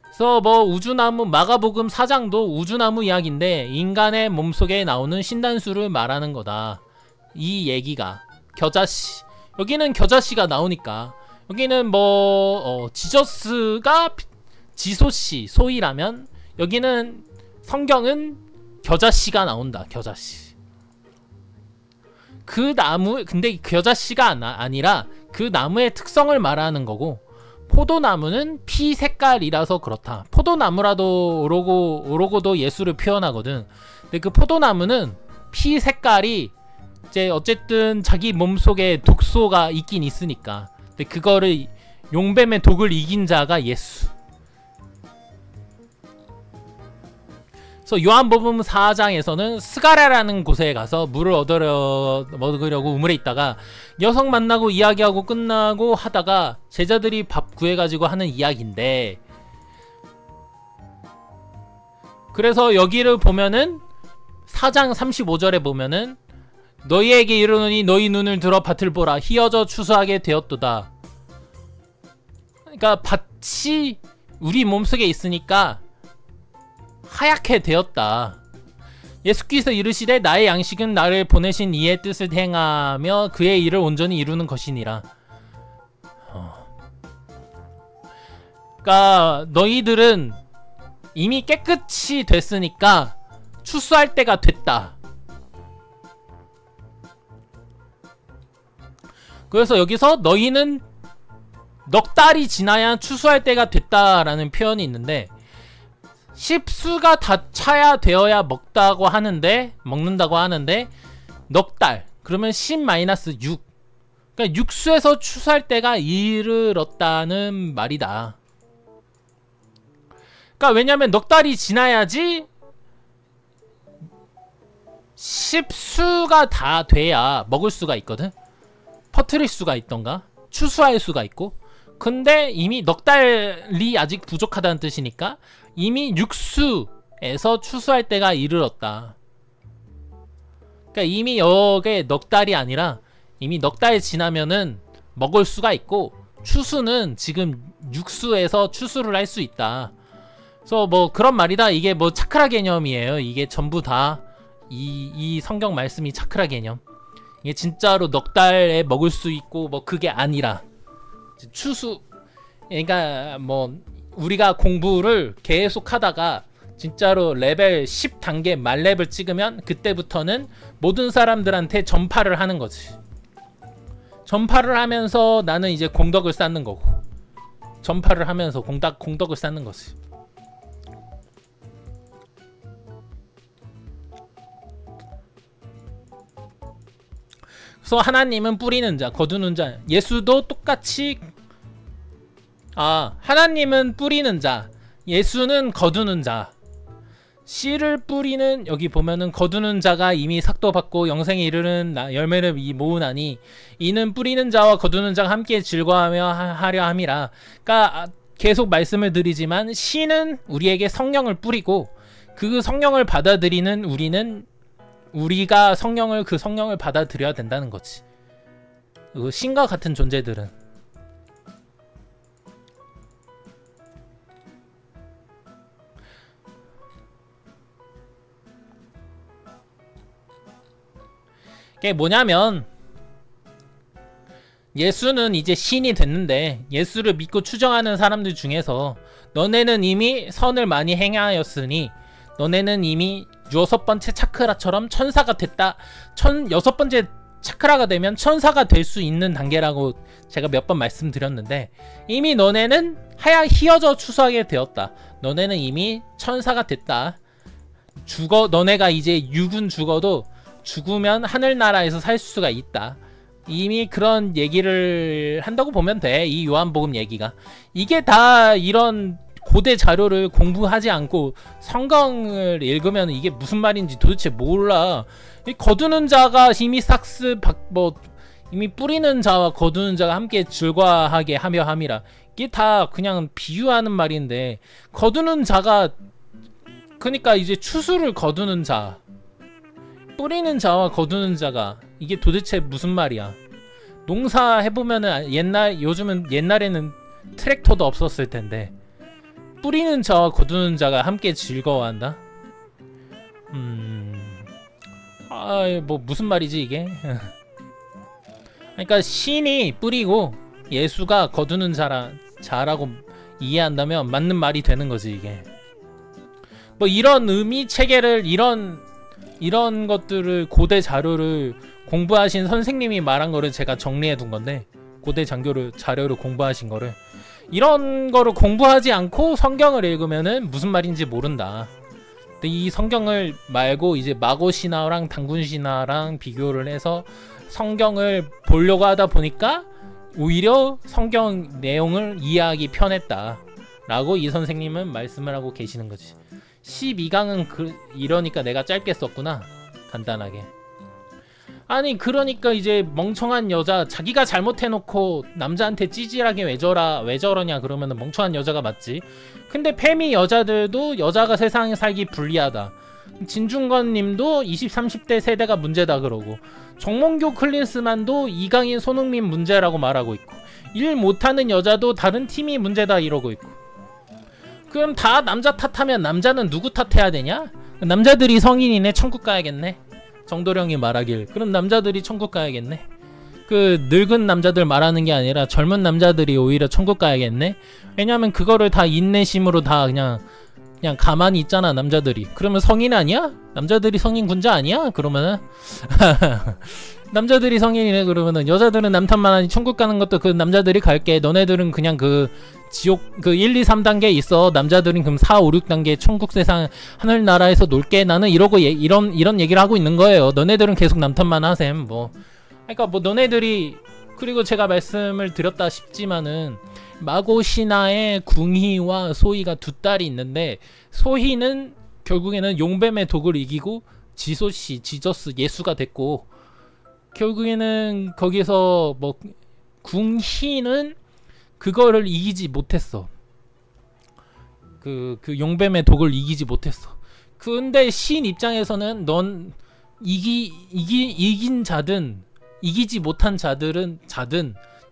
그래서 뭐 우주나무, 마가복음 4장도 우주나무 이야기인데 인간의 몸속에 나오는 신단수를 말하는 거다. 이 얘기가 겨자씨, 여기는 겨자씨가 나오니까, 여기는 뭐 지저스가 지소씨, 소희라면 여기는 성경은 겨자씨가 나온다. 겨자씨. 그 나무, 근데 겨자씨가 아니라 그 나무의 특성을 말하는 거고, 포도나무는 피 색깔이라서 그렇다. 포도나무라도 오로고도 예수를 표현하거든. 근데 그 포도나무는 피 색깔이 이제 어쨌든 자기 몸속에 독소가 있긴 있으니까. 근데 그거를 용뱀의 독을 이긴 자가 예수. 그래서 요한복음 4장에서는 스가랴라는 곳에 가서 물을 먹으려고 우물에 있다가 여성 만나고 이야기하고 끝나고 하다가 제자들이 밥 구해가지고 하는 이야기인데, 그래서 여기를 보면은 4장 35절에 보면은 너희에게 이르노니 너희 눈을 들어 밭을 보라 희어져 추수하게 되었도다. 그러니까 밭이 우리 몸속에 있으니까 하얗게 되었다. 예수께서 이르시되 나의 양식은 나를 보내신 이의 뜻을 행하며 그의 일을 온전히 이루는 것이니라. 그러니까 너희들은 이미 깨끗이 됐으니까 추수할 때가 됐다. 그래서 여기서 너희는 넉 달이 지나야 추수할 때가 됐다라는 표현이 있는데, 십수가 다 차야 되어야 먹는다고 하는데 넉 달 그러면 10-6, 그러니까 육수에서 추수할 때가 이르렀다는 말이다. 그러니까 왜냐면 넉 달이 지나야지 십수가 다 돼야 먹을 수가 있거든. 퍼뜨릴 수가 있던가 추수할 수가 있고, 근데 이미 넉 달이 아직 부족하다는 뜻이니까 이미 육수에서 추수할 때가 이르렀다. 그러니까 이미 여기에 넉 달이 아니라 이미 넉 달 지나면은 먹을 수가 있고, 추수는 지금 육수에서 추수를 할 수 있다. 그래서 뭐 그런 말이다. 이게 뭐 차크라 개념이에요. 이게 전부 다 이 성경 말씀이 차크라 개념. 이게 진짜로 넉 달에 먹을 수 있고 뭐 그게 아니라 추수, 그러니까 뭐 우리가 공부를 계속 하다가 진짜로 레벨 10단계 만렙을 찍으면 그때부터는 모든 사람들한테 전파를 하는 거지. 전파를 하면서 나는 이제 공덕을 쌓는 거고, 전파를 하면서 공덕을 쌓는 거지. 그래서 하나님은 뿌리는 자, 거두는 자. 예수도 똑같이 하나님은 뿌리는 자, 예수는 거두는 자. 씨를 뿌리는, 여기 보면은 거두는 자가 이미 삭도 받고 영생에 이르는 열매를 모으나니 이는 뿌리는 자와 거두는 자가 함께 즐거워하며 하려 함이라. 그러니까 계속 말씀을 드리지만 씨는 우리에게 성령을 뿌리고, 그 성령을 받아들이는 우리가 그 성령을 받아들여야 된다는 거지. 신과 같은 존재들은. 그게 뭐냐면, 예수는 이제 신이 됐는데 예수를 믿고 추정하는 사람들 중에서 너네는 이미 선을 많이 행하였으니 너네는 이미 6번째 차크라처럼 천사가 됐다. 6번째 차크라가 되면 천사가 될 수 있는 단계라고 제가 몇 번 말씀드렸는데, 이미 너네는 희어져 추수하게 되었다. 너네는 이미 천사가 됐다. 너네가 이제 육은 죽으면 하늘나라에서 살 수가 있다. 이미 그런 얘기를 한다고 보면 돼. 이 요한복음 얘기가. 이게 다 이런 고대 자료를 공부하지 않고 성경을 읽으면 이게 무슨 말인지 도대체 몰라. 거두는 자가 이미 이미 뿌리는 자와 거두는 자가 함께 즐거워하게 하며 함이라. 이게 다 그냥 비유하는 말인데, 거두는 자가 그러니까 이제 추수를 거두는 자, 뿌리는 자와 거두는 자가 이게 도대체 무슨 말이야. 농사 해보면은 요즘은 옛날에는 트랙터도 없었을 텐데 뿌리는 자와 거두는 자가 함께 즐거워한다? 뭐 무슨 말이지 이게? 그러니까 신이 뿌리고 예수가 거두는 자라고 이해한다면 맞는 말이 되는 거지 이게. 뭐 이런 의미 체계를 이런 것들을 고대 자료를 공부하신 선생님이 말한 거를 제가 정리해 둔 건데, 고대 자료를 공부하신 거를, 이런 거를 공부하지 않고 성경을 읽으면은 무슨 말인지 모른다. 근데 이 성경을 말고 이제 마고 신화랑 단군 신화랑 비교를 해서 성경을 보려고 하다 보니까 오히려 성경 내용을 이해하기 편했다 라고 이 선생님은 말씀을 하고 계시는 거지. 12강은 이러니까 내가 짧게 썼구나. 간단하게. 아니 그러니까 이제 멍청한 여자, 자기가 잘못해놓고 남자한테 찌질하게 왜 저러냐 그러면은 멍청한 여자가 맞지. 근데 페미 여자들도 여자가 세상에 살기 불리하다. 진중권 님도 20, 30대 세대가 문제다 그러고, 정몽교 클린스만도 이강인 손흥민 문제라고 말하고 있고, 일 못하는 여자도 다른 팀이 문제다 이러고 있고. 그럼 다 남자 탓하면 남자는 누구 탓해야 되냐? 남자들이 성인이네, 천국 가야겠네. 정도령이 말하길 그럼 남자들이 천국 가야겠네. 그 늙은 남자들 말하는 게 아니라 젊은 남자들이 오히려 천국 가야겠네. 왜냐면 그거를 다 인내심으로 다 그냥 가만히 있잖아 남자들이. 그러면 성인 아니야? 남자들이 성인 군자 아니야? 그러면은 남자들이 성인이네. 그러면은 여자들은 남탓만 하니 천국 가는 것도 그 남자들이 갈게. 너네들은 그냥 그 지옥 그 1, 2, 3단계 있어. 남자들은 그럼 4, 5, 6단계 천국 세상 하늘나라에서 놀게. 나는 이러고 이런 얘기를 하고 있는 거예요. 너네들은 계속 남탓만 하셈. 뭐 그러니까 뭐 너네들이, 그리고 제가 말씀을 드렸다 싶지만은 마고 신화에 궁희와 소희가 두 딸이 있는데, 소희는 결국에는 용뱀의 독을 이기고 지소씨 지저스 예수가 됐고, 결국에는 거기서 뭐 궁희는 그거를 이기지 못했어. 그 용뱀의 독을 이기지 못했어. 근데 신 입장에서는 넌 이긴 자든 이기지 못한 자든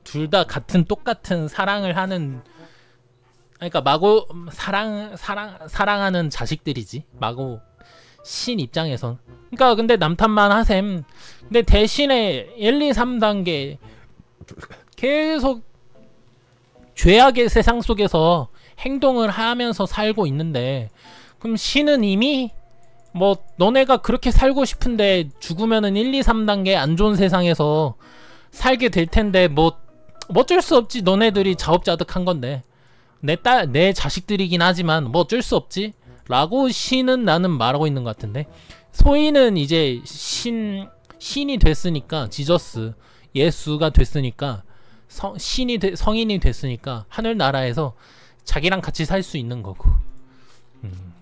둘 다 똑같은 사랑을 하는, 그러니까 마고 사랑하는 자식들이지. 마고 신 입장에선. 그러니까 근데 남탓만 하셈. 근데 대신에 1, 2, 3단계 계속 죄악의 세상 속에서 행동을 하면서 살고 있는데, 그럼 신은 이미 뭐 너네가 그렇게 살고 싶은데 죽으면은 1, 2, 3단계 안 좋은 세상에서 살게 될 텐데 뭐 어쩔 수 없지. 너네들이 자업자득한 건데 내 자식들이긴 하지만 뭐 어쩔 수 없지 라고 신은 나는 말하고 있는 것 같은데, 소희는 이제 신이 됐으니까, 지저스 예수가 됐으니까, 성인이 됐으니까 하늘나라에서 자기랑 같이 살 수 있는 거고.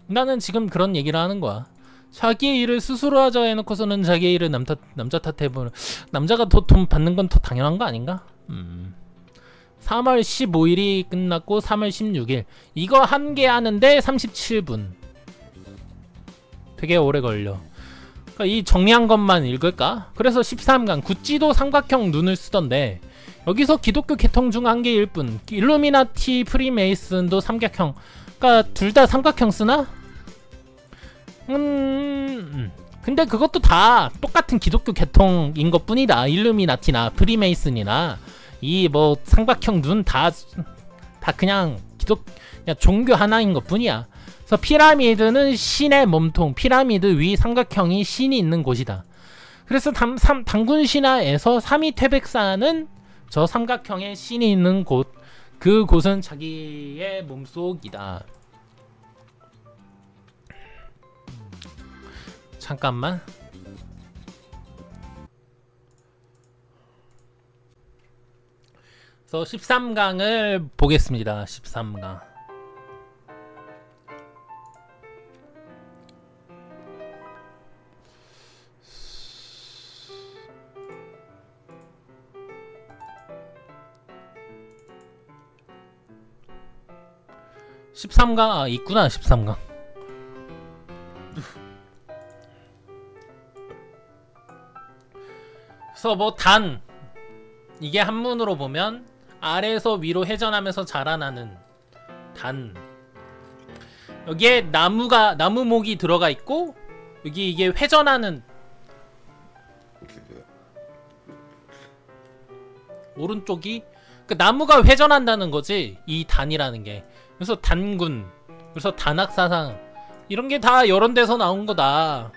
나는 지금 그런 얘기를 하는 거야. 자기의 일을 스스로 하자 해놓고서는 자기의 일을 남자 탓해보는, 남자가 더 돈 받는 건 더 당연한 거 아닌가? 3월 15일이 끝났고 3월 16일 이거 한 개 하는데 37분. 되게 오래 걸려. 그러니까 이 정리한 것만 읽을까? 그래서 13강 구찌도 삼각형 눈을 쓰던데, 여기서 기독교 계통 중 한 개일 뿐. 일루미나티 프리메이슨도 삼각형. 그러니까 둘 다 삼각형 쓰나? 근데 그것도 다 똑같은 기독교 계통인 것 뿐이다. 일루미나티나 프리메이슨이나 이 뭐 삼각형 눈 다 그냥 그냥 종교 하나인 것 뿐이야. 그래서 피라미드는 신의 몸통, 피라미드 위 삼각형이 신이 있는 곳이다. 그래서 단군 신화에서 삼위 퇴백사는 저 삼각형의 신이 있는 곳, 그 곳은 자기의 몸속이다. 잠깐만. 그래서 13강을 보겠습니다. 13강. 있구나. 13강. 그래서 뭐 이게 한문으로 보면 아래에서 위로 회전하면서 자라나는 단. 여기에 나무목이 들어가 있고, 여기 이게 회전하는, 오른쪽이 그 나무가 회전한다는 거지, 이 단이라는 게. 그래서 단군, 그래서 단학사상, 이런 게 다 여러 데서 나온 거다.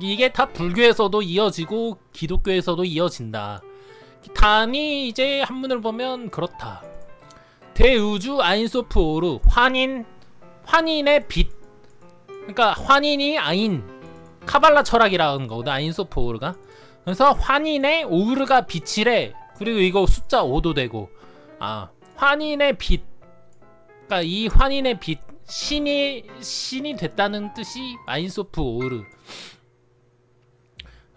이게 다 불교에서도 이어지고 기독교에서도 이어진다. 단이 이제 한문을 보면 그렇다. 대우주 아인소프 오르, 환인의 빛. 그러니까 환인이 아인, 카발라 철학이라는 거거든, 아인소프 오르가. 그래서 환인의 오르가 빛이래. 그리고 이거 숫자 5도 되고, 환인의 빛. 그러니까 이 환인의 빛, 신이 됐다는 뜻이 마인소프 오르.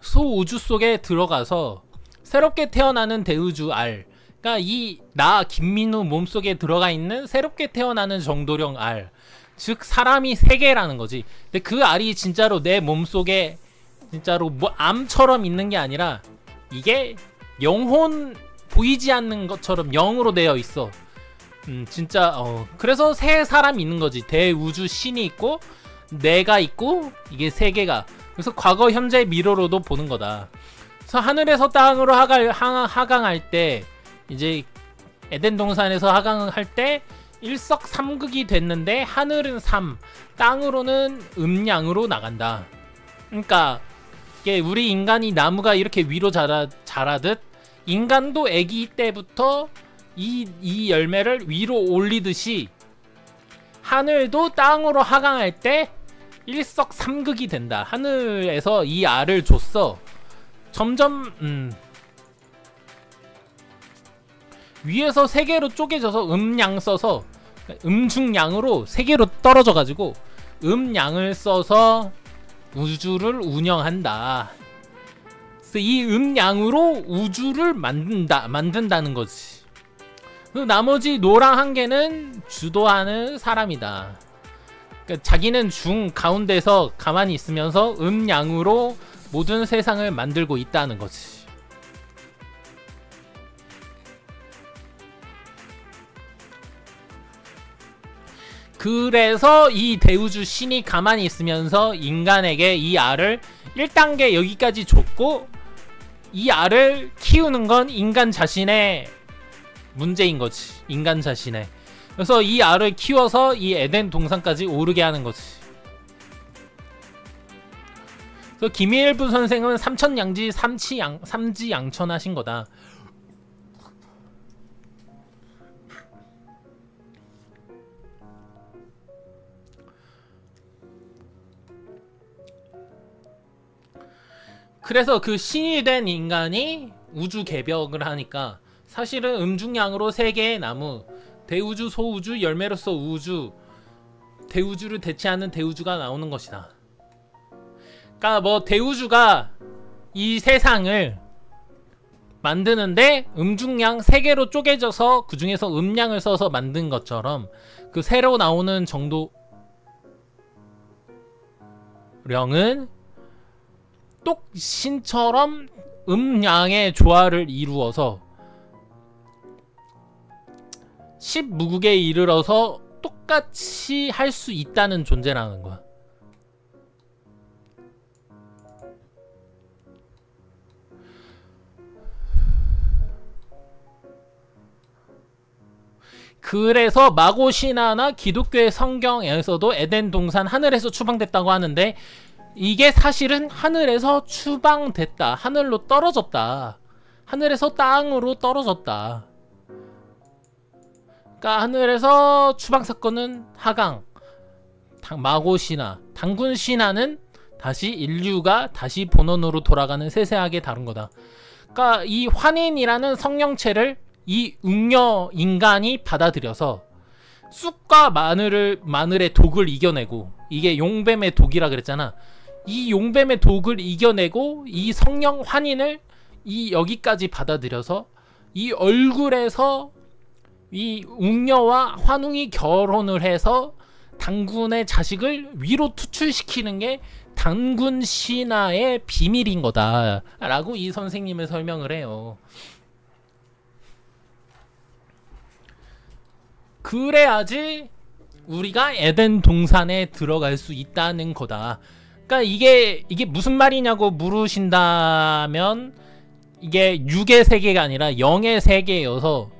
소우주 속에 들어가서 새롭게 태어나는 대우주 알, 그러니까 이 나 김민우 몸속에 들어가 있는 새롭게 태어나는 정도령 알, 즉 사람이 3개라는 거지. 근데 그 알이 진짜로 내 몸속에 진짜로 뭐 암처럼 있는 게 아니라 이게 영혼 보이지 않는 것처럼 영으로 되어 있어. 진짜 그래서 세 사람이 있는 거지. 대우주 신이 있고 내가 있고 이게 3개가. 그래서 과거 현재 미래로도 보는 거다. 그래서 하늘에서 땅으로 하강할 때 이제 에덴 동산에서 하강할 때 일석삼극이 됐는데 하늘은 3, 땅으로는 음양으로 나간다. 그러니까 이게 우리 인간이 나무가 이렇게 위로 자라듯 인간도 아기 때부터 이 열매를 위로 올리듯이 하늘도 땅으로 하강할 때 일석삼극이 된다. 하늘에서 이 알을 줬어. 점점 위에서 3개로 쪼개져서 음양 써서 음중양으로 3개로 떨어져가지고 음양을 써서 우주를 운영한다. 그래서 이 음양으로 우주를 만든다는 거지. 나머지 노랑 1개는 주도하는 사람이다. 그러니까 자기는 중 가운데서 가만히 있으면서 음양으로 모든 세상을 만들고 있다는 거지. 그래서 이 대우주 신이 가만히 있으면서 인간에게 이 알을 1단계 여기까지 줬고, 이 알을 키우는 건 인간 자신의 문제인 거지. 인간 자신의. 그래서 이 알을 키워서 이 에덴 동산까지 오르게 하는 거지. 그래서 김일부 선생은 삼천양지 삼지양천하신 거다. 그래서 그 신이 된 인간이 우주 개벽을 하니까 사실은 음중양으로 3개의 나무, 대우주, 소우주, 열매로서 우주, 대우주를 대체하는 대우주가 나오는 것이다. 그러니까 뭐 대우주가 이 세상을 만드는데 음중양 3개로 쪼개져서 그 중에서 음양을 써서 만든 것처럼 그 새로 나오는 정도령은 똑 신처럼 음양의 조화를 이루어서 10무국에 이르러서 똑같이 할 수 있다는 존재라는 거야. 그래서 마고신화나 기독교의 성경에서도 에덴 동산 하늘에서 추방됐다고 하는데, 이게 사실은 하늘에서 추방됐다. 하늘로 떨어졌다. 하늘에서 땅으로 떨어졌다. 그러니까 하늘에서 추방사건은 하강, 마고신화, 단군신화는 다시 인류가 다시 본원으로 돌아가는 세세하게 다른 거다. 그러니까 이 환인이라는 성령체를 이 웅녀 인간이 받아들여서 쑥과 마늘의 독을 이겨내고, 이게 용뱀의 독이라 그랬잖아. 이 용뱀의 독을 이겨내고 이 성령 환인을 이 여기까지 받아들여서 이 얼굴에서 이 웅녀와 환웅이 결혼을 해서 단군의 자식을 위로 투출시키는 게 단군 신화의 비밀인 거다 라고 이 선생님은 설명을 해요. 그래야지 우리가 에덴 동산에 들어갈 수 있다는 거다. 그러니까 이게 무슨 말이냐고 물으신다면, 이게 6의 세계가 아니라 0의 세계여서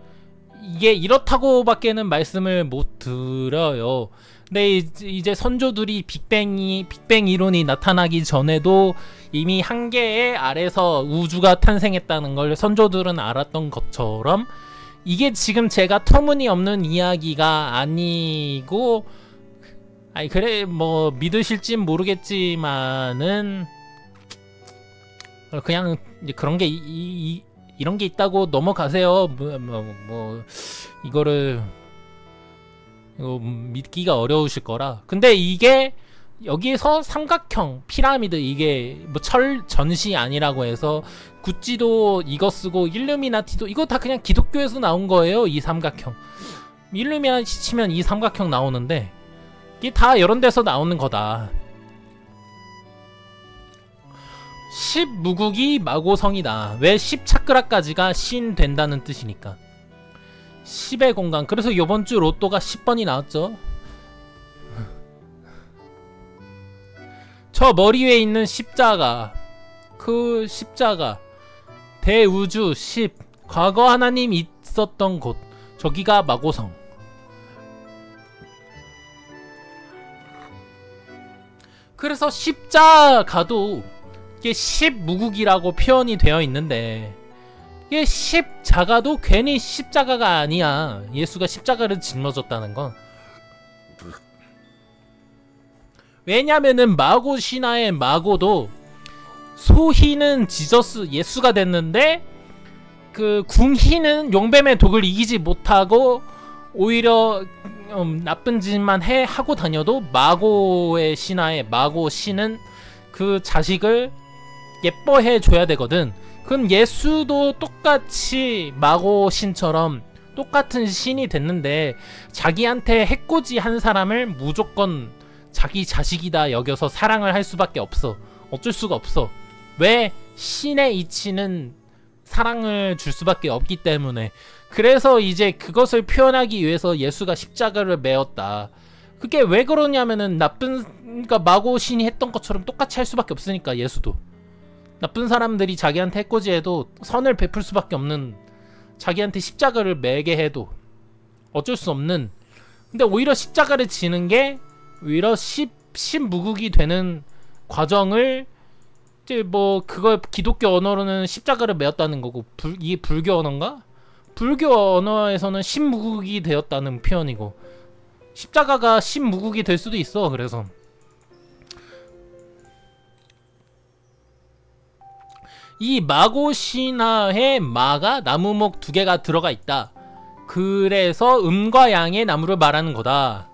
이게 이렇다고 밖에는 말씀을 못 드려요. 근데 이제 선조들이 빅뱅 이론이 나타나기 전에도 이미 한계의 아래서 우주가 탄생했다는 걸 선조들은 알았던 것처럼, 이게 지금 제가 터무니없는 이야기가 아니고, 아니 그래 뭐 믿으실진 모르겠지만은 그냥 이제 그런 게 이런 게 있다고 넘어가세요. 뭐 이거를 이거 믿기가 어려우실 거라. 근데 이게 여기서 삼각형 피라미드, 이게 뭐 철 전시 아니라고 해서 구찌도 이거 쓰고 일루미나티도 이거 다 그냥 기독교에서 나온 거예요. 이 삼각형 일루미나티 치면 이 삼각형 나오는데 이게 다 이런 데서 나오는 거다. 10무국이 마고성이다. 왜 10차크라까지가 신 된다는 뜻이니까. 10의 공간. 그래서 요번주 로또가 10번이 나왔죠. 저 머리 위에 있는 십자가, 그 십자가, 대우주 10, 과거 하나님 있었던 곳, 저기가 마고성. 그래서 십자가도 이게 10무국이라고 표현이 되어 있는데, 이게 십자가도 괜히 십자가가 아니야. 예수가 십자가를 짊어졌다는 건. 왜냐면은 마고 신화의 마고도 소희는 지저스 예수가 됐는데 그 궁희는 용뱀의 독을 이기지 못하고 오히려 나쁜 짓만 하고 다녀도 마고의 신화의 마고 신은 그 자식을 예뻐해 줘야 되거든. 그럼 예수도 똑같이 마고 신처럼 똑같은 신이 됐는데 자기한테 해코지 한 사람을 무조건 자기 자식이다 여겨서 사랑을 할 수밖에 없어. 어쩔 수가 없어. 왜? 신의 이치는 사랑을 줄 수밖에 없기 때문에. 그래서 이제 그것을 표현하기 위해서 예수가 십자가를 메었다. 그게 왜 그러냐면은 그러니까 마고 신이 했던 것처럼 똑같이 할 수밖에 없으니까. 예수도 나쁜 사람들이 자기한테 해코지해도 선을 베풀 수밖에 없는, 자기한테 십자가를 매게 해도 어쩔 수 없는. 근데 오히려 십자가를 지는 게 오히려 10무국이 되는 과정을 이제 뭐 그걸 기독교 언어로는 십자가를 메었다는 거고, 이게 불교 언어인가? 불교 언어에서는 10무국이 되었다는 표현이고, 십자가가 10무국이 될 수도 있어. 그래서 이 마고 신화에 마가 나무목 2개가 들어가 있다. 그래서 음과 양의 나무를 말하는 거다.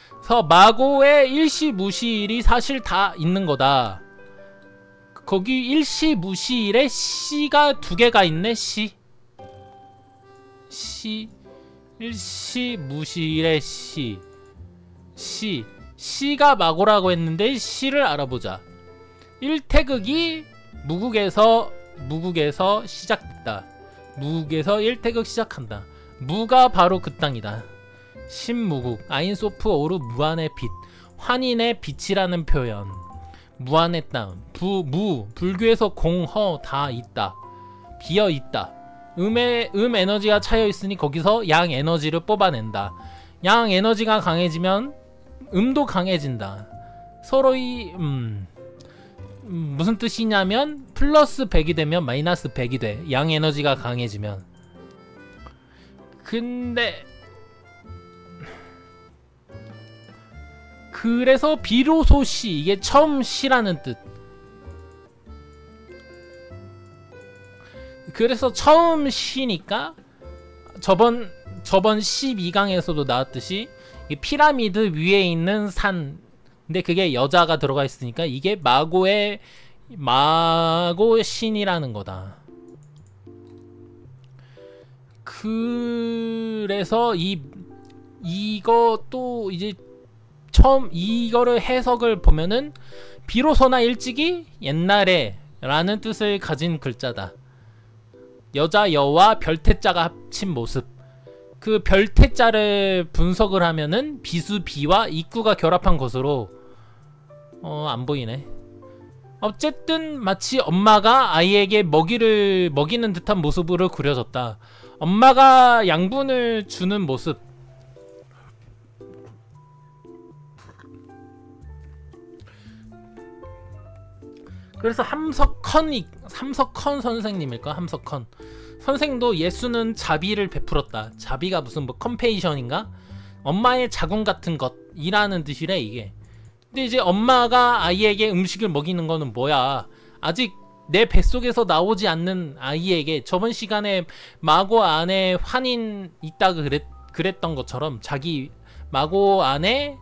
그래서 마고의 일시무시일이 사실 다 있는 거다. 거기 일시무시일에 시가 2개가 있네. 일시무시일에 시가 마고라고 했는데 시를 알아보자. 일태극이 무국에서 시작됐다. 무국에서 일태극 시작한다. 무가 바로 그 땅이다. 신무국, 아인소프 오르 무한의 빛, 환인의 빛이라는 표현. 무한의 땅, 불교에서 공, 허 다 있다. 비어 있다. 음 에너지가 차여 있으니 거기서 양 에너지를 뽑아낸다. 양 에너지가 강해지면 음도 강해진다. 서로의 무슨 뜻이냐면 플러스 100이 되면 마이너스 100이 돼. 양 에너지가 강해지면. 근데 그래서 비로소 시, 이게 처음 시라는 뜻. 그래서 처음 시니까 저번 12강에서도 나왔듯이 이 피라미드 위에 있는 산, 근데 그게 여자가 들어가 있으니까 이게 마고의 마고 신이라는 거다. 그래서 이것도 이제 처음 이거를 해석을 보면은 비로소나 일찍이 옛날에 라는 뜻을 가진 글자다. 여자 여와 별태자가 합친 모습. 그 별태자를 분석을 하면은 비수 비와 입구가 결합한 것으로 안 보이네. 어쨌든 마치 엄마가 아이에게 먹이는 듯한 모습으로 그려졌다. 엄마가 양분을 주는 모습. 그래서 함석헌 선생님일까? 함석헌 선생도 예수는 자비를 베풀었다. 자비가 무슨 뭐 컴페이션인가? 엄마의 자궁 같은 것이라는 뜻이래 이게. 근데 이제 엄마가 아이에게 음식을 먹이는 거는 뭐야? 아직 내 뱃속에서 나오지 않는 아이에게. 저번 시간에 마고 안에 환인 있다 그랬던 것처럼 자기 마고 안에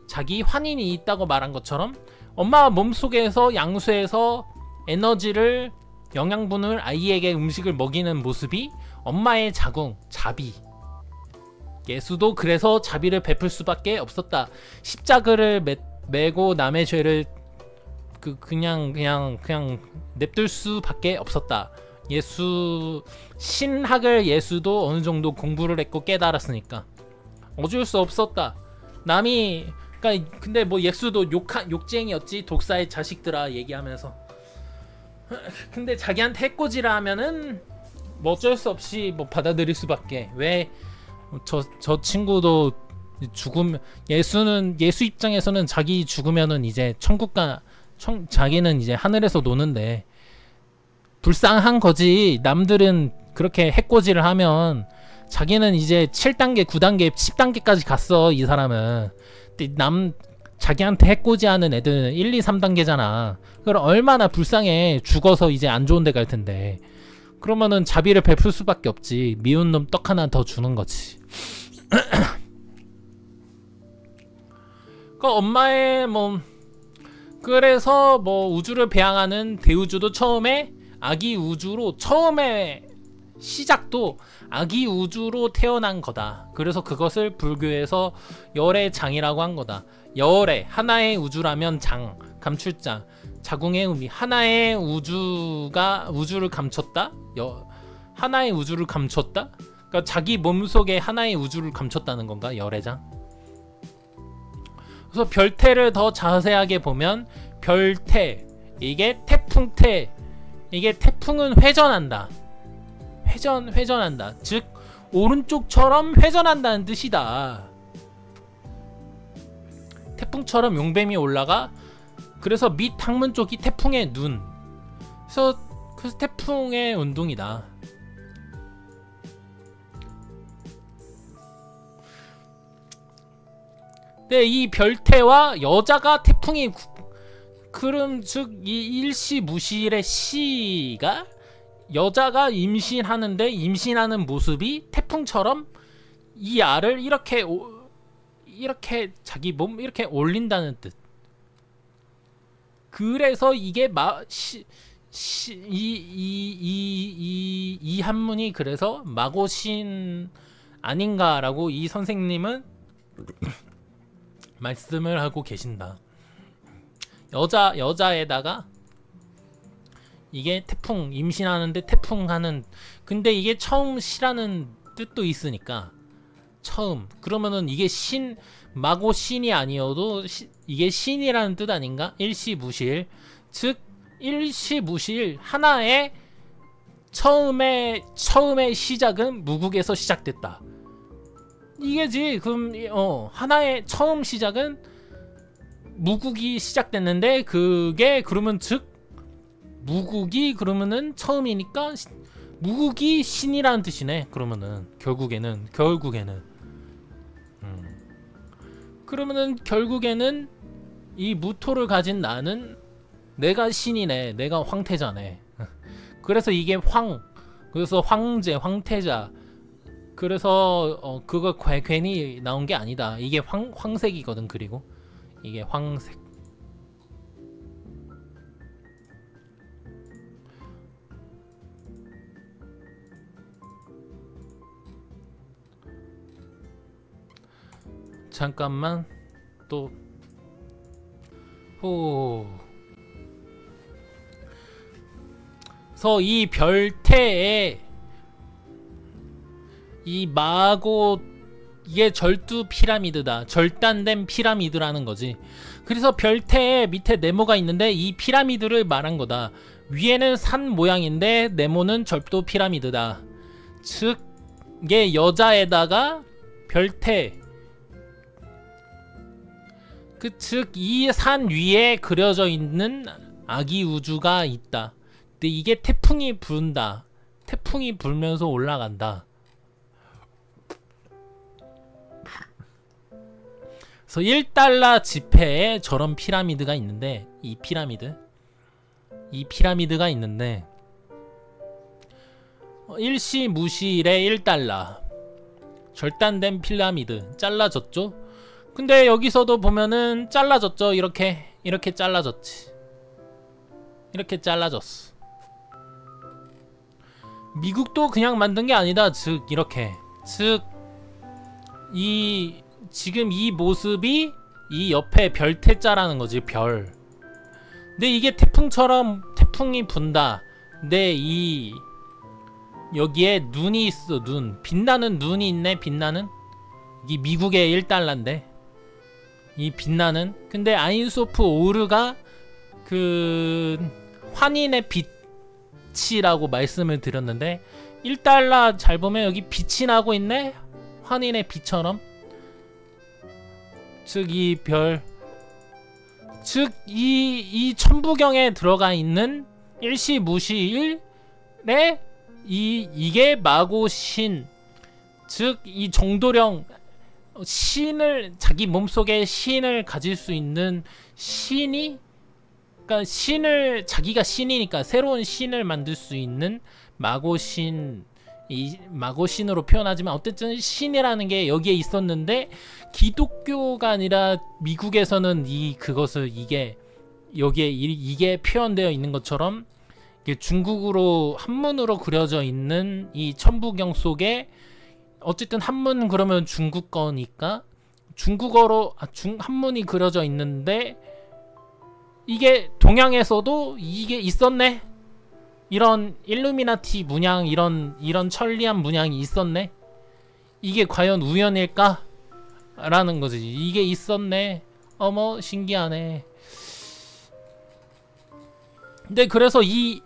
자기 환인이 있다고 말한 것처럼 엄마 몸속에서 양수에서 에너지를 영양분을 아이에게 음식을 먹이는 모습이 엄마의 자궁, 자비. 예수도 그래서 자비를 베풀 수밖에 없었다. 십자가를 메고 남의 죄를 그냥 냅둘 수밖에 없었다. 신학을 예수도 어느 정도 공부를 했고 깨달았으니까 어쩔 수 없었다. 그러니까 근데 뭐 예수도 욕쟁이였지. 독사의 자식들아 얘기하면서. 근데 자기한테 해코지라 하면은 뭐 어쩔 수 없이 뭐 받아들일 수밖에. 왜 저 친구도 예수 입장에서는 자기 죽으면은 이제 자기는 이제 하늘에서 노는데 불쌍한 거지. 남들은 그렇게 해코지를 하면 자기는 이제 7단계, 9단계, 10단계까지 갔어. 이 사람은. 근데 자기한테 해코지하는 애들은 1, 2, 3단계잖아. 그럼 얼마나 불쌍해. 죽어서 이제 안 좋은 데 갈 텐데. 그러면은 자비를 베풀 수밖에 없지. 미운 놈 떡 하나 더 주는 거지. 그 엄마의 그래서 우주를 배양하는 대우주도 처음에 아기 우주로 시작도 아기 우주로 태어난 거다. 그래서 그것을 불교에서 열애장이라고 한 거다. 열애, 하나의 우주라면 장, 감출장, 자궁의 의미. 하나의 우주를 감췄다? 하나의 우주를 감췄다? 그러니까 자기 몸속에 하나의 우주를 감췄다는 건가? 열애장? 그래서 별태를 더 자세하게 보면 별태, 이게 태풍태, 이게 태풍은 회전한다. 회전한다. 즉 오른쪽처럼 회전한다는 뜻이다. 태풍처럼 용뱀이 올라가. 그래서 밑 항문 쪽이 태풍의 눈. 그래서 태풍의 운동이다. 네, 이 별태와 여자가 태풍이 그럼 즉 이 일시무실의 시가 여자가 임신하는데 임신하는 모습이 태풍처럼 이 알을 이렇게 자기 몸 이렇게 올린다는 뜻. 그래서 이게 이 한문이 그래서 마고신 아닌가라고 이 선생님은 말씀을 하고 계신다. 여자에다가 이게 태풍, 임신하는데 태풍하는. 근데 이게 처음 시라는 뜻도 있으니까 처음. 그러면은 이게 마고 신이 아니어도 이게 신이라는 뜻 아닌가? 일시무실. 즉 일시무실 하나의 처음의 시작은 무국에서 시작됐다. 이게지. 그럼 하나의 처음 시작은 무국이 시작됐는데 그게 그러면 즉 무국이 그러면은 처음이니까 무국이 신이라는 뜻이네. 그러면은 결국에는 그러면은 결국에는 이 무토를 가진 나는 내가 신이네. 내가 황태자네. 그래서 이게 그래서 황제, 황태자. 그래서 그거 괜히 나온 게 아니다. 이게 황색이거든. 그리고 이게 황색. 잠깐만 또 그래서 이 별태에 이 마고 이게 절두 피라미드다. 절단된 피라미드라는 거지. 그래서 별태에 밑에 네모가 있는데 이 피라미드를 말한 거다. 위에는 산 모양인데 네모는 절도 피라미드다. 즉 이게 여자에다가 별태. 즉 이 산 위에 그려져 있는 아기 우주가 있다. 근데 이게 태풍이 분다. 태풍이 불면서 올라간다. 그래서 1달러 지폐에 저런 피라미드가 있는데 이 피라미드가 있는데 일시무실의 1달러 절단된 피라미드 잘라졌죠. 근데 여기서도 보면은 잘라졌죠. 이렇게 잘라졌지. 이렇게 잘라졌어. 미국도 그냥 만든 게 아니다. 즉 이렇게 지금 이 모습이 이 옆에 별태자라는 거지. 별. 근데 이게 태풍처럼 태풍이 분다. 근데 여기에 눈이 있어. 눈. 빛나는 눈이 있네. 빛나는. 이 미국의 1달러인데 이 빛나는. 근데 아인소프 오르가 그 환인의 빛이라고 말씀을 드렸는데 1달러 잘 보면 여기 빛이 나고 있네. 환인의 빛처럼. 즉 이 별, 즉 이 천부경에 들어가 있는 일시무시일에 이게 마고신, 즉 이 정도령 신을, 자기 몸속에 신을 가질 수 있는 신이, 그러니까 신을, 자기가 신이니까 새로운 신을 만들 수 있는 마고신, 이 마고신으로 표현하지만 어쨌든 신이라는 게 여기에 있었는데 기독교가 아니라 미국에서는 이게 여기에 이게 표현되어 있는 것처럼 이게 중국으로 한문으로 그려져 있는 이 천부경 속에 어쨌든 한문 그러면 중국 거니까 중국어로 한문이 그려져 있는데 이게 동양에서도 이게 있었네. 이런 일루미나티 문양, 이런 천리안 문양이 있었네. 이게 과연 우연일까? 라는 거지. 이게 있었네. 어머 신기하네. 근데 그래서 이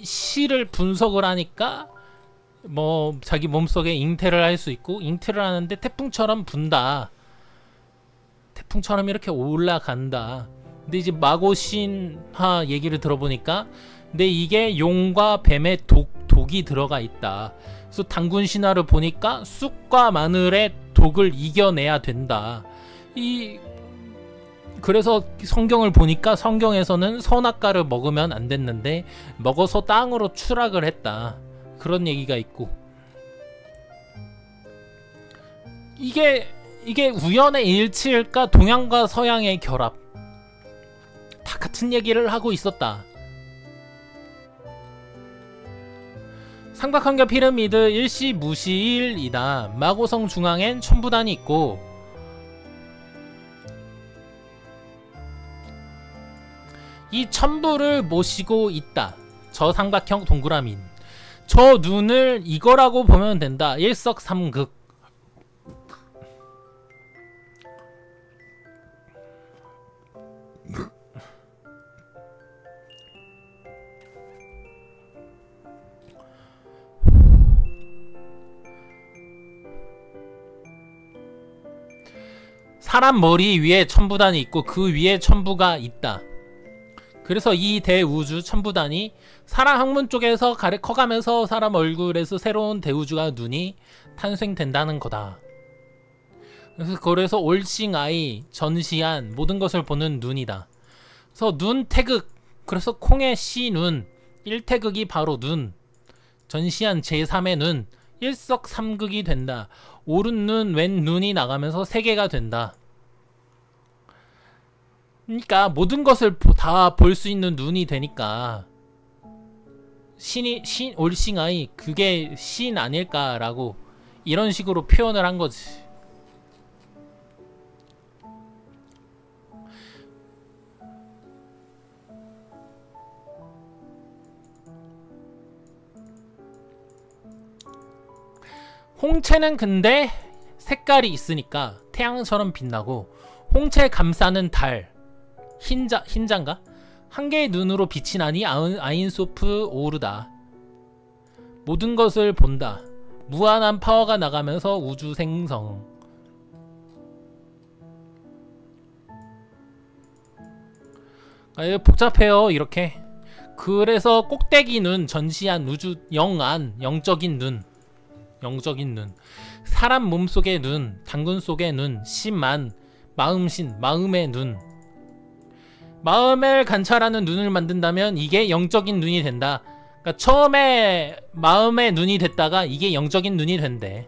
시를 분석을 하니까 뭐 자기 몸속에 잉태를 할 수 있고, 잉태를 하는데 태풍처럼 분다. 태풍처럼 이렇게 올라간다. 근데 이제 마고신화 얘기를 들어보니까 근데 이게 용과 뱀의 독이 들어가 있다. 그래서 단군 신화를 보니까 쑥과 마늘의 독을 이겨내야 된다. 그래서 성경을 보니까 성경에서는 선악과를 먹으면 안 됐는데 먹어서 땅으로 추락을 했다. 그런 얘기가 있고, 이게 우연의 일치일까? 동양과 서양의 결합. 다 같은 얘기를 하고 있었다. 삼각형과 피라미드 일시무시일이다. 마고성 중앙엔 천부단이 있고 이 천부를 모시고 있다. 저 삼각형 동그라미. 저 눈을 이거라고 보면 된다. 일석삼극. 사람 머리 위에 천부단이 있고 그 위에 천부가 있다. 그래서 이 대우주 천부단이 사람 학문 쪽에서 커가면서 사람 얼굴에서 새로운 대우주가 눈이 탄생된다는 거다. 그래서 올싱아이, 전시한 모든 것을 보는 눈이다. 그래서 눈 태극, 그래서 콩의 시눈 1태극이 바로 눈, 전시한 제3의 눈, 일석삼극이 된다. 오른 눈, 왼 눈이 나가면서 세 개가 된다. 그러니까 모든 것을 다 볼 수 있는 눈이 되니까 올싱아이, 그게 신 아닐까라고 이런 식으로 표현을 한 거지. 홍채는 근데 색깔이 있으니까 태양처럼 빛나고, 홍채 감싸는 달, 흰자인가? 한 개의 눈으로 빛이 나니 아인소프 오르다. 모든 것을 본다. 무한한 파워가 나가면서 우주 생성. 복잡해요 이렇게. 그래서 꼭대기 눈, 전시한 우주 영안, 영적인 눈, 사람 몸속의 눈, 당근 속의 눈, 심만, 마음신, 마음의 눈. 마음을 관찰하는 눈을 만든다면 이게 영적인 눈이 된다. 그러니까 처음에 마음의 눈이 됐다가 이게 영적인 눈이 된대.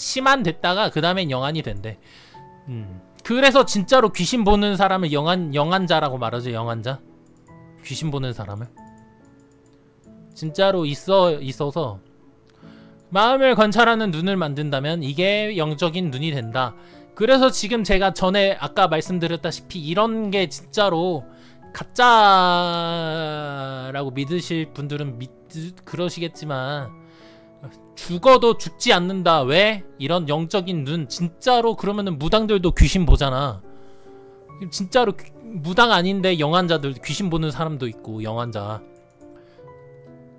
시만 됐다가 그 다음엔 영안이 된대. 그래서 진짜로 귀신 보는 사람을 영안자라고 말하죠. 영안자. 귀신 보는 사람을 진짜로 있어서 마음을 관찰하는 눈을 만든다면 이게 영적인 눈이 된다. 그래서 지금 제가 전에 아까 말씀드렸다시피 이런 게 진짜로 가짜라고 믿으실 분들은 그러시겠지만 죽어도 죽지 않는다. 왜? 이런 영적인 눈 진짜로. 그러면은 무당들도 귀신 보잖아. 진짜로 무당 아닌데 영환자들 귀신 보는 사람도 있고 영환자.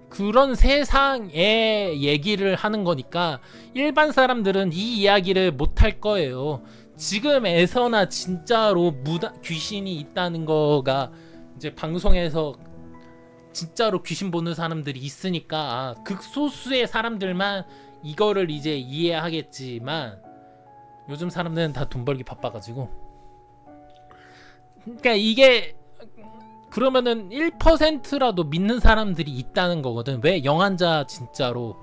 그런 세상의 얘기를 하는 거니까 일반 사람들은 이 이야기를 못할 거예요. 지금에서나 진짜로 귀신이 있다는 거가 이제 방송에서 진짜로 귀신 보는 사람들이 있으니까 극소수의 사람들만 이거를 이제 이해하겠지만 요즘 사람들은 다 돈 벌기 바빠가지고. 그러니까 이게 그러면은 1%라도 믿는 사람들이 있다는 거거든. 왜? 영환자 진짜로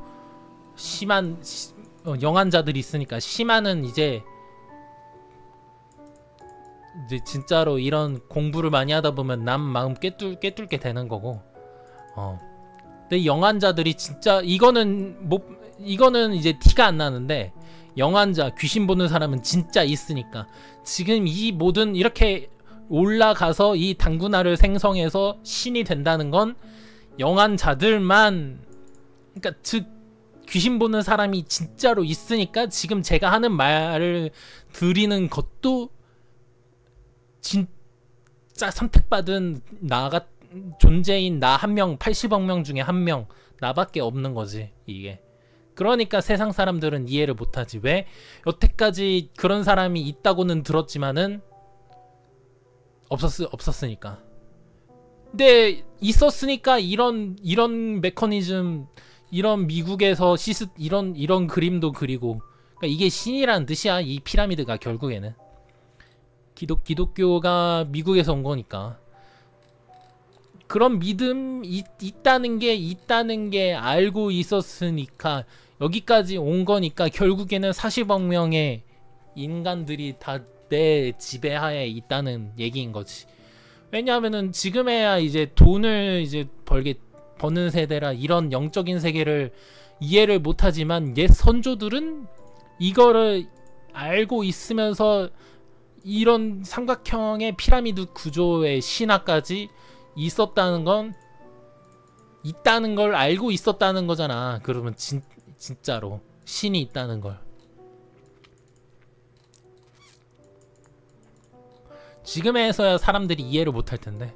심한 영환자들이 있으니까. 심한은 이제 진짜로 이런 공부를 많이 하다 보면 남 마음 꿰뚫게 되는 거고. 근데 영환자들이 진짜 이거는 이제 티가 안 나는데 영환자 귀신 보는 사람은 진짜 있으니까. 지금 이 모든 이렇게 올라가서 이 당군화를 생성해서 신이 된다는 건 영환자들만, 그러니까 즉 귀신 보는 사람이 진짜로 있으니까 지금 제가 하는 말을 드리는 것도 진짜 선택받은 존재인 나 한 명, 80억 명 중에 한 명, 나밖에 없는 거지 이게. 그러니까 세상 사람들은 이해를 못하지. 왜? 여태까지 그런 사람이 있다고는 들었지만은 없었으니까. 근데 있었으니까 이런 메커니즘, 이런 미국에서 이런 그림도 그리고. 그러니까 이게 신이라는 뜻이야. 이 피라미드가 결국에는 기독교가 미국에서 온 거니까. 그런 믿음 있다는 게 알고 있었으니까 여기까지 온 거니까 결국에는 40억 명의 인간들이 다 내 지배하에 있다는 얘기인 거지. 왜냐하면은 지금에야 이제 돈을 이제 버는 세대라 이런 영적인 세계를 이해를 못하지만 옛 선조들은 이거를 알고 있으면서 이런 삼각형의 피라미드 구조의 신화까지 있었다는 건, 있다는 걸 알고 있었다는 거잖아. 그러면 진짜로 신이 있다는 걸. 지금에서야 사람들이 이해를 못할 텐데.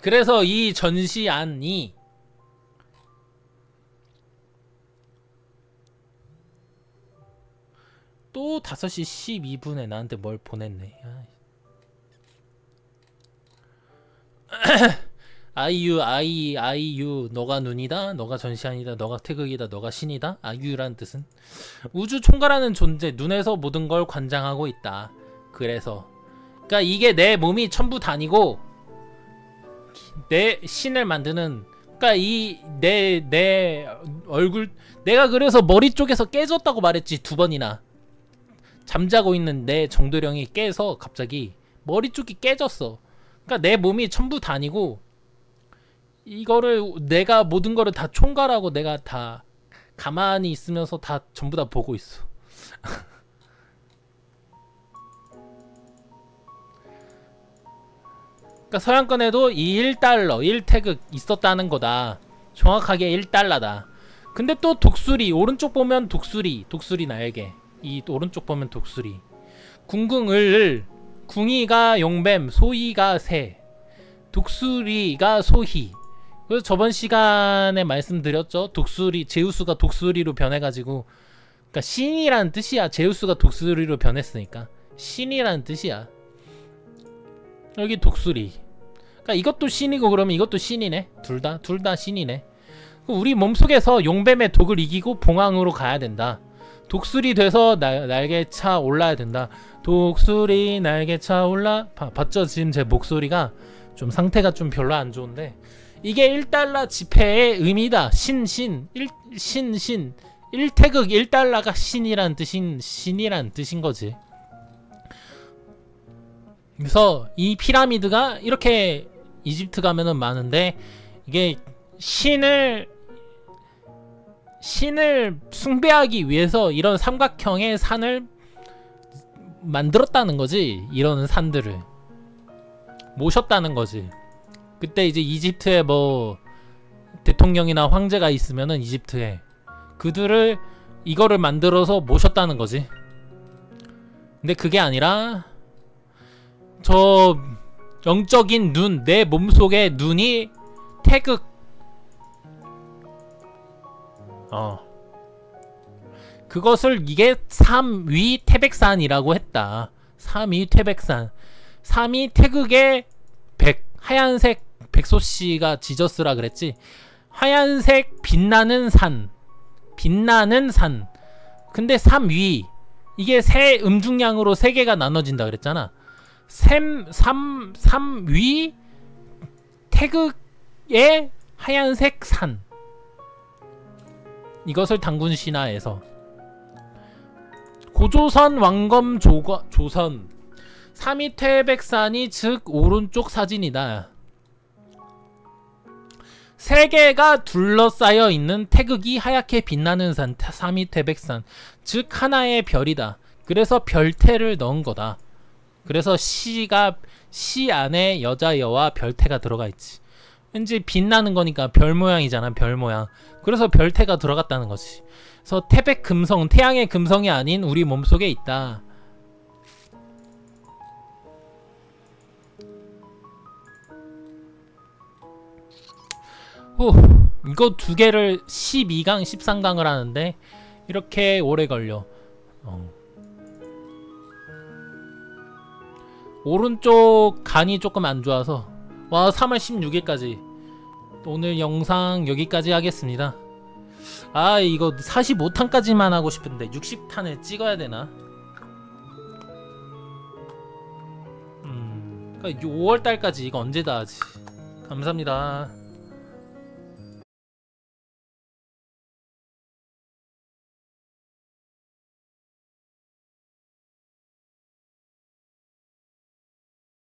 그래서 이 전시안이 또 5시 12분에 나한테 뭘 보냈네. 아이유 너가 눈이다, 너가 전시안이다, 너가 태극이다, 너가 신이다. 아이유란 뜻은 우주 총괄하는 존재, 눈에서 모든 걸 관장하고 있다. 그래서 그러니까 이게 내 몸이 전부 다니고 내 신을 만드는, 그러니까 이 내 얼굴, 내가 그래서 머리 쪽에서 깨졌다고 말했지 2번이나. 잠자고 있는 내 정도령이 깨서 갑자기 머리 쪽이 깨졌어. 그러니까 내 몸이 전부 다니고 이거를 내가 모든 거를 다 총괄하고 내가 다 가만히 있으면서 다 전부 다 보고 있어. 그러니까 서양권에도 이 1달러, 1태극 있었다는 거다. 정확하게 1달러다. 근데 또 독수리, 오른쪽 보면 독수리 날개. 이 오른쪽 보면 독수리. 궁궁을, 궁이가 용뱀, 소희가 새, 독수리가 소희. 그래서 저번 시간에 말씀드렸죠. 독수리, 제우스가 독수리로 변해가지고, 그러니까 신이라는 뜻이야. 제우스가 독수리로 변했으니까 신이라는 뜻이야. 여기 독수리. 그러니까 이것도 신이고 그러면 이것도 신이네. 둘 다 신이네. 우리 몸속에서 용뱀의 독을 이기고 봉황으로 가야 된다. 독수리 돼서 날개차 올라야 된다. 독수리 날개차 올라. 봤죠? 지금 제 목소리가 좀 상태가 좀 별로 안 좋은데, 이게 1달러 지폐의 의미다. 신 1태극 1달러가 신이란 뜻인 거지. 그래서 이 피라미드가 이렇게 이집트 가면은 많은데, 이게 신을 숭배하기 위해서 이런 삼각형의 산을 만들었다는 거지. 이런 산들을 모셨다는 거지. 그때 이제 이집트에 뭐 대통령이나 황제가 있으면은 이집트에 그들을 이거를 만들어서 모셨다는 거지. 근데 그게 아니라 저 영적인 눈, 내 몸속의 눈이 태극, 그것을 이게 삼위 태백산이라고 했다. 삼위 태백산. 삼위 태극의 하얀색 백소씨가 지저스라 그랬지. 하얀색 빛나는 산. 근데 삼위, 이게 세 음중량으로 세 개가 나눠진다 그랬잖아. 삼위 태극의 하얀색 산. 이것을 단군 신화에서 고조선 왕검 조선 삼위 태백산이 즉 오른쪽 사진이다. 세 개가 둘러싸여 있는 태극이 하얗게 빛나는 산, 삼위 태백산, 즉 하나의 별이다. 그래서 별태를 넣은 거다. 그래서 시 안에 여자여와 별태가 들어가 있지. 왠지 빛나는 거니까 별 모양이잖아. 별 모양. 그래서 별태가 들어갔다는 거지. 그래서 태백 금성, 태양의 금성이 아닌 우리 몸속에 있다. 이거 두 개를 12강, 13강을 하는데 이렇게 오래 걸려. 오른쪽 간이 조금 안 좋아서. 와, 3월 16일까지. 오늘 영상 여기까지 하겠습니다. 아, 이거 45탄까지만 하고 싶은데 60탄을 찍어야 되나? 그러니까 5월달까지 이거 언제 다 하지? 감사합니다.